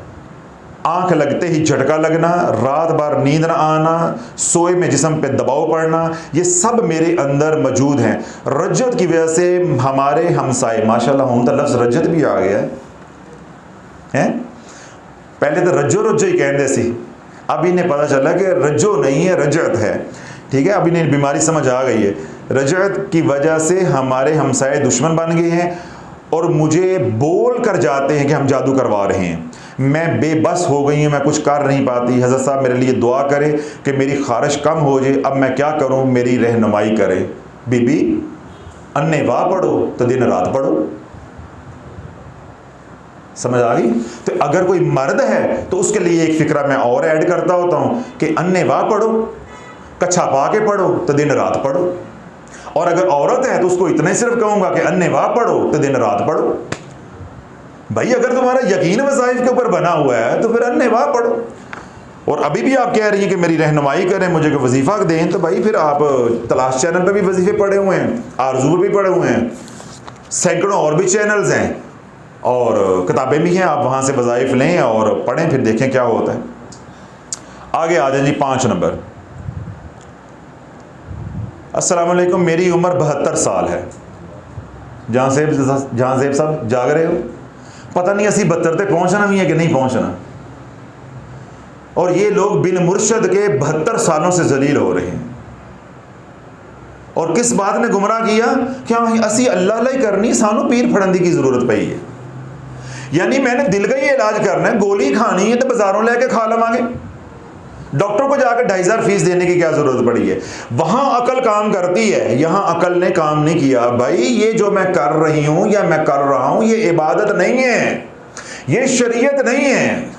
आंख लगते ही झटका लगना, रात भर नींद न आना, सोए में जिस्म पे दबाव पड़ना, ये सब मेरे अंदर मौजूद हैं। रज्जत की वजह से हमारे हमसाए, माशाल्लाह हम तो लफ्ज़ रज्जत भी आ गया है, पहले तो रज्जो रज्जो ही कहते सी, अब इन्हें पता चला कि रज्जो नहीं है रज्जत है। ठीक है, अब इन्हें बीमारी समझ आ गई है। रज्जत की वजह से हमारे हमसाए दुश्मन बन गए हैं और मुझे बोल कर जाते हैं कि हम जादू करवा रहे हैं। मैं बेबस हो गई हूँ, मैं कुछ कर नहीं पाती। हज़रत साहब मेरे लिए दुआ करें कि मेरी खारिश कम हो जाए। अब मैं क्या करूँ, मेरी रहनुमाई करें। बीबी अन्ने वाह पढ़ो तो दिन रात पढ़ो, समझ आ गई? तो अगर कोई मर्द है तो उसके लिए एक फ़िक्रा मैं और ऐड करता होता हूँ कि अन्ने वाह पढ़ो, कच्छा पा के पढ़ो तो दिन रात पढ़ो। और अगर औरत है तो उसको इतना ही सिर्फ कहूँगा कि अन्ने वाह पढ़ो तो दिन रात पढ़ो। भाई अगर तुम्हारा यकीन वज़ाइफ के ऊपर बना हुआ है तो फिर अन्ने वाह पढ़ो। और अभी भी आप कह रही हैं कि मेरी रहनुमाई करें, मुझे कोई वजीफ़ा दें, तो भाई फिर आप तलाश चैनल पे भी वजीफ़े पढ़े हुए हैं, आरज़ू पे भी पढ़े हुए हैं, सैकड़ों और भी चैनल्स हैं और किताबें भी हैं, आप वहाँ से वज़ाइफ लें और पढ़ें, फिर देखें क्या होता है। आगे आ जाए जी 5 नंबर। अस्सलाम वालेकुम, मेरी उम्र 72 साल है। जहाँ सेब साहब जाग रहे हो, पता नहीं 80-72 तक पहुँचना भी है कि नहीं पहुँचना। और ये लोग बिन मुर्शद के 72 सालों से जलील हो रहे हैं। और किस बात ने गुमराह किया? क्या असी अल्लाह ही करनी, सानू पीर फड़ंदी की जरूरत पई है। यानी मैंने दिल का ही इलाज करना है, गोली खानी है तो बाजारों लेके खा लवांगे, डॉक्टर को जाकर 2500 फीस देने की क्या जरूरत पड़ी है? वहां अकल काम करती है, यहां अकल ने काम नहीं किया। भाई ये जो मैं कर रही हूं या मैं कर रहा हूं ये इबादत नहीं है, ये शरीयत नहीं है।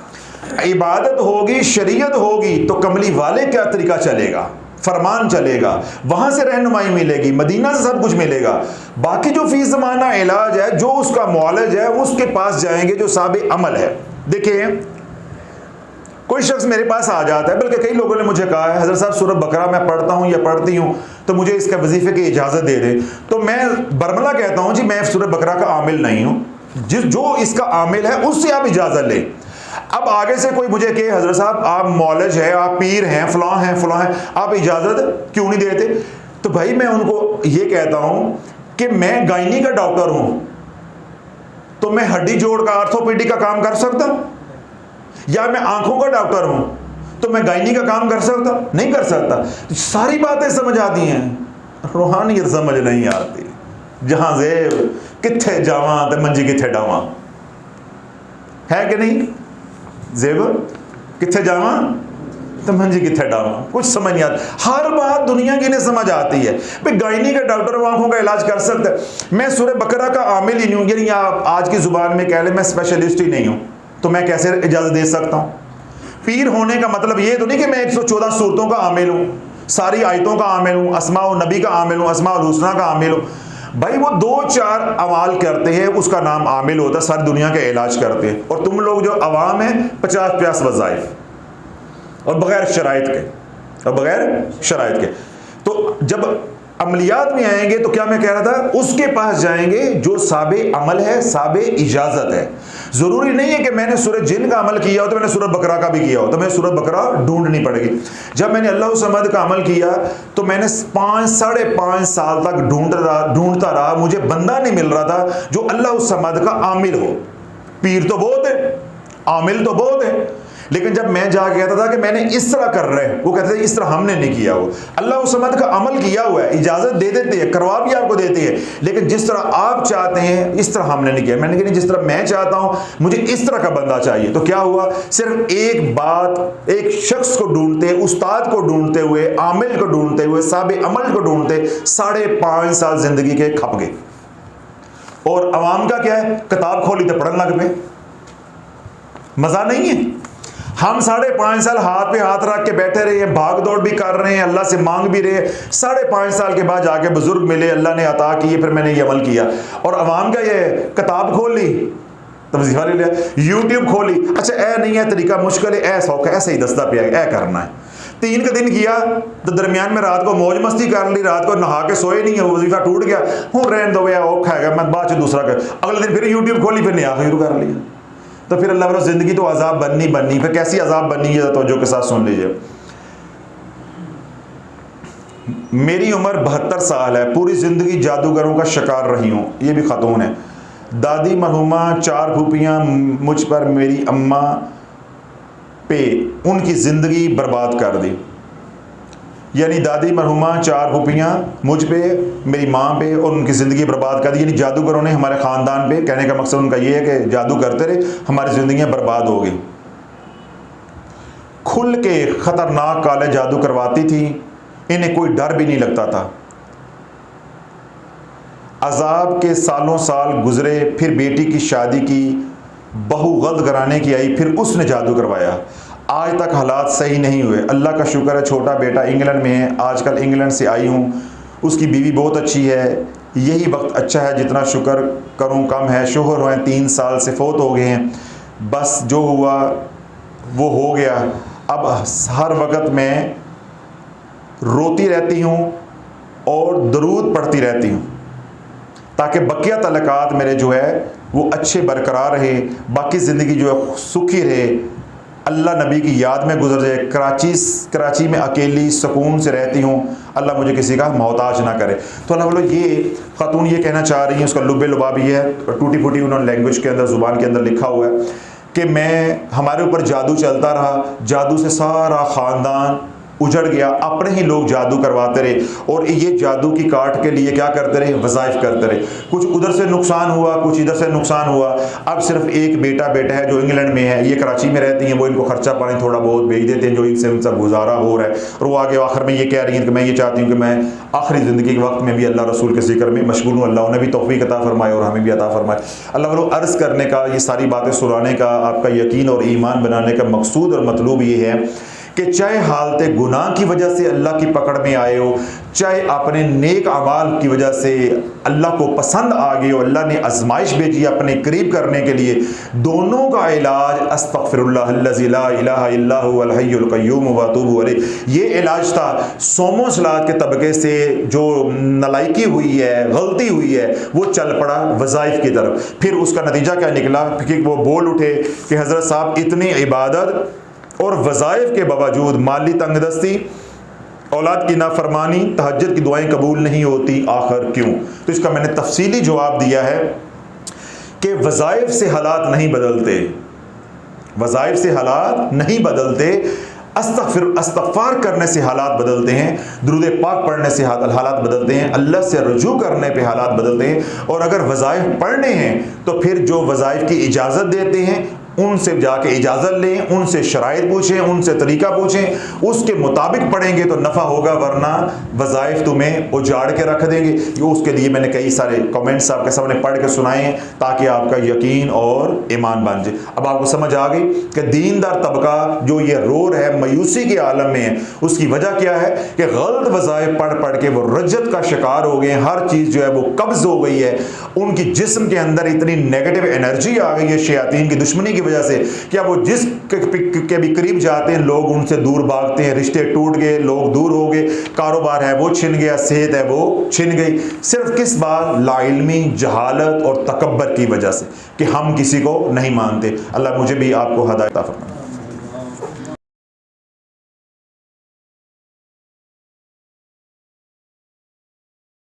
इबादत होगी, शरीयत होगी तो कमली वाले क्या तरीका चलेगा, फरमान चलेगा, वहां से रहनुमाई मिलेगी, मदीना से सब कुछ मिलेगा। बाकी जो फीस जमाना इलाज है, जो उसका मुआलज है, उसके पास जाएंगे जो साबित अमल है। देखिए कोई शख्स मेरे पास आ जाता है, बल्कि कई लोगों ने मुझे कहा है हज़रत साहब सूरह बकरा मैं पढ़ता हूँ या पढ़ती हूँ तो मुझे इसका वजीफे की इजाज़त दे दे। तो मैं बरमला कहता हूँ जी मैं सूरह बकरा का आमिल नहीं हूँ, जो इसका आमिल है उससे आप इजाज़त लें। अब आगे से कोई मुझे कहे हज़रत साहब आप मौलज हैं, आप पीर हैं, फलां हैं, आप इजाज़त क्यों नहीं देते? तो भाई मैं उनको ये कहता हूँ कि मैं गायनी का डॉक्टर हूँ, तो मैं हड्डी जोड़ का आर्थोपेडिक का काम कर सकता हूँ? या मैं आंखों का डॉक्टर हूं तो मैं गायनी का काम कर सकता? नहीं कर सकता। तो सारी बातें समझ आती हैं, रूहानियत समझ नहीं आती। जहां जेब किथे जावा तो मंजी किथे डावा, है कि नहीं? जेब किथे जावा तो मंजी किथे डावा, कुछ समझ नहीं आता। हर बात दुनिया की नहीं समझ आती है। भाई गायनी का डॉक्टर आंखों का इलाज कर सकता है, मैं सूरह बकरा का आमिल ही नहीं हूं, यानी आप आज की जुबान में कह ले मैं स्पेशलिस्ट ही नहीं हूं, तो मैं कैसे इजाज़त दे सकता हूँ? पीर होने का मतलब ये तो नहीं कि मैं 114 सूरतों का आमिल हूँ, सारी आयतों का आमिल हूँ, अस्माउल नबी का आमिल हूँ, अस्माउल हुस्ना का आमिल हूँ। भाई वो 2-4 अमाल करते हैं उसका नाम आमिल होता है, सारी दुनिया का इलाज करते हैं। और तुम लोग जो अवाम है 50-50 वज़ाइफ और बग़ैर शराइत के, तो जब अमलियात में आएंगे तो क्या मैं कह रहा था, उसके पास जाएंगे जो साबे अमल है, साबे इजाज़त है। ज़रूरी नहीं है कि मैंने सूरह जिन का अमल किया हो तो मैंने सूरह बकरा का भी किया हो, तो मैं सूरह बकरा ढूंढनी पड़ेगी। जब मैंने अल्लाह समद का अमल किया तो मैंने 5-5.5 साल तक ढूंढता रहा, मुझे बंदा नहीं मिल रहा था जो अल्लाह समद का आमिल हो। पीर तो बहुत है, आमिल तो बहुत है, लेकिन जब मैं जाके कहता था कि मैंने इस तरह कर रहे हैं, वो कहते थे इस तरह हमने नहीं किया। वो अल्लाह उस समत का अमल किया हुआ है, इजाजत दे देते हैं, करवा भी आपको देते हैं, लेकिन जिस तरह आप चाहते हैं इस तरह हमने नहीं किया। मैंने कहा जिस तरह मैं चाहता हूं मुझे इस तरह का बंदा चाहिए। तो क्या हुआ, सिर्फ एक बात, एक शख्स को ढूंढते, उस्ताद को ढूंढते हुए, आमिल को ढूंढते हुए, साबे अमल को ढूंढते 5.5 साल जिंदगी के खप गए। और अवाम का क्या है, किताब खोली तो पढ़ने लग पे। मजा नहीं है। हम 5.5 साल हाथ पे हाथ रख के बैठे रहे हैं, भाग दौड़ भी कर रहे हैं, अल्लाह से मांग भी रहे हैं। 5.5 साल के बाद जाके बुजुर्ग मिले, अल्लाह ने अता किए, फिर मैंने ये अमल किया। और अवाम का ये किताब खोल ली, तवज़ीफ़ा ले लिया, यूट्यूब खोली, अच्छा ऐ नहीं है तरीका मुश्किल है, ऐ सौखा, ऐसे ही दस्ता पे ऐ करना है। 3 का दिन किया तो दरमियान में रात को मौज मस्ती कर ली, रात को नहा के सोए नहीं है, वजीफा टूट गया, हूँ रहने दो भैया औखा है, मैं बाद दूसरा कर। अगले दिन फिर यूट्यूब खोली, फिर नया शुरू कर लिया। तो फिर अल्लाह वाला ज़िंदगी तो अजाब बननी। फिर कैसी अजाब बननी है, तवज्जो के साथ सुन लीजिए। मेरी उम्र 72 साल है, पूरी ज़िंदगी जादूगरों का शिकार रही हूँ। ये भी ख़तून है। दादी मरहुमा, 4 फूफियाँ मुझ पर, मेरी अम्मा पे उनकी ज़िंदगी बर्बाद कर दी। यानी दादी मरहुमा, 4 फूफियाँ मुझ पे, मेरी माँ पे, और उनकी ज़िंदगी बर्बाद कर दी। यानी जादूगरों ने हमारे ख़ानदान पे, कहने का मकसद उनका ये है कि जादू करते रहे, हमारी ज़िंदगियाँ बर्बाद हो गई। खुल के ख़तरनाक काले जादू करवाती थी, इन्हें कोई डर भी नहीं लगता था। अजाब के सालों साल गुजरे, फिर बेटी की शादी की, बहू गलत घराने की आई, फिर उसने जादू करवाया। आज तक हालात सही नहीं हुए। अल्लाह का शुक्र है, छोटा बेटा इंग्लैंड में है, आजकल इंग्लैंड से आई हूँ, उसकी बीवी बहुत अच्छी है। यही वक्त अच्छा है, जितना शुक्र करूँ कम है। शोहर हुए 3 साल से फोत हो गए हैं। बस जो हुआ वो हो गया। अब हर वक्त मैं रोती रहती हूँ और दरूद पढ़ती रहती हूँ, ताकि बकिया तलकात मेरे जो है वो अच्छे बरकरार रहे, बाकी ज़िंदगी जो है सुखी रहे, अल्लाह नबी की याद में गुजर जाए। कराची में अकेली सुकून से रहती हूँ, अल्लाह मुझे किसी का मोहताज ना करे। तो अल्लाह बोलो, ये ख़ातून ये कहना चाह रही है, उसका लुबे लुबाब ये है, टूटी फूटी उन्होंने लैंग्वेज के अंदर, ज़ुबान के अंदर लिखा हुआ है कि हमारे ऊपर जादू चलता रहा, जादू से सारा ख़ानदान उजड़ गया, अपने ही लोग जादू करवाते रहे, और ये जादू की काट के लिए क्या करते रहे, वज़ाइफ करते रहे। कुछ उधर से नुकसान हुआ, कुछ इधर से नुकसान हुआ। अब सिर्फ एक बेटा है जो इंग्लैंड में है, ये कराची में रहती हैं, वो इनको खर्चा पानी थोड़ा बहुत भेज देते हैं, जो इनसे उनका गुजारा हो रहा है। और वो आगे आखिर में ये कह रही हैं कि मैं ये चाहती हूँ कि मैं आखिरी ज़िंदगी के वक्त में भी अल्लाह रसूल के ज़िक्र में मशगूल हूँ। अल्लाह उन्हें भी तौफीक अता फरमाए और हमें भी अता फरमाए। अल्लाह वालों, अर्ज़ करने का, ये सारी बातें सुनाने का, आपका यकीन और ईमान बनाने का मकसूद और मतलूब ये है कि चाहे हालत गुनाह की वजह से अल्लाह की पकड़ में आए हो, चाहे अपने नेक अमाल की वजह से अल्लाह को पसंद आ गई हो, अल्लाह ने आजमाइश भेजी अपने करीब करने के लिए, दोनों का इलाज अस्तगफिरुल्लाहल्लज़ी ला इलाहा इल्ला हुवल हय्युल क़य्यूम व अतूबु अलैह। ये इलाज था। सोमो सलात के तबके से जो नलायकी हुई है, गलती हुई है, वो चल पड़ा वज़ाइफ की तरफ। फिर उसका नतीजा क्या निकला कि वो बोल उठे कि हज़रत साहब, इतनी इबादत और वज़ाइफ के बावजूद माली तंगदस्ती, औलाद की नाफरमानी, तहज्जुद की दुआएं कबूल नहीं होती, आखिर क्यों? तो इसका मैंने तफसीली जवाब दिया है कि वज़ाइफ से हालात नहीं बदलते, वज़ाइफ से हालात नहीं बदलते, अस्तग़फ़ार करने से हालात बदलते हैं, दुरूद पाक पढ़ने से हालात बदलते हैं, अल्लाह से रुजू करने पे हालात बदलते हैं। और अगर वज़ाइफ पढ़ने हैं तो फिर जो वज़ाइफ की इजाज़त देते हैं उनसे जाके इजाज़त लें, उनसे शराइत पूछें, उनसे तरीका पूछें, उसके मुताबिक पढ़ेंगे तो नफ़ा होगा, वरना वज़ाइफ तुम्हें उजाड़ के रख देंगे। उसके लिए मैंने कई सारे कमेंट्स आपके सामने पढ़ के सुनाए हैं ताकि आपका यकीन और ईमान बन जाए। अब आपको समझ आ गई कि दीनदार तबका जो ये रो रहा है, मायूसी के आलम में है, उसकी वजह क्या है कि गलत वज़ाइफ पढ़ पढ़ के वो रज्जत का शिकार हो गए, हर चीज़ जो है वो कब्ज़ हो गई है, उनकी जिस्म के अंदर इतनी नेगेटिव एनर्जी आ गई है शयातीन की दुश्मनी की वजह से, क्या वो जिस के भी करीब जाते हैं लोग उनसे दूर भागते हैं। रिश्ते टूट गए, लोग दूर हो गए, कारोबार है वो छिन गया, सेहत है वो छिन गई। सिर्फ किस बात? लाइल्मी, जहालत और तकब्बर की वजह से कि हम किसी को नहीं मानते। अल्लाह मुझे भी आपको हिदायत अता फरमाए।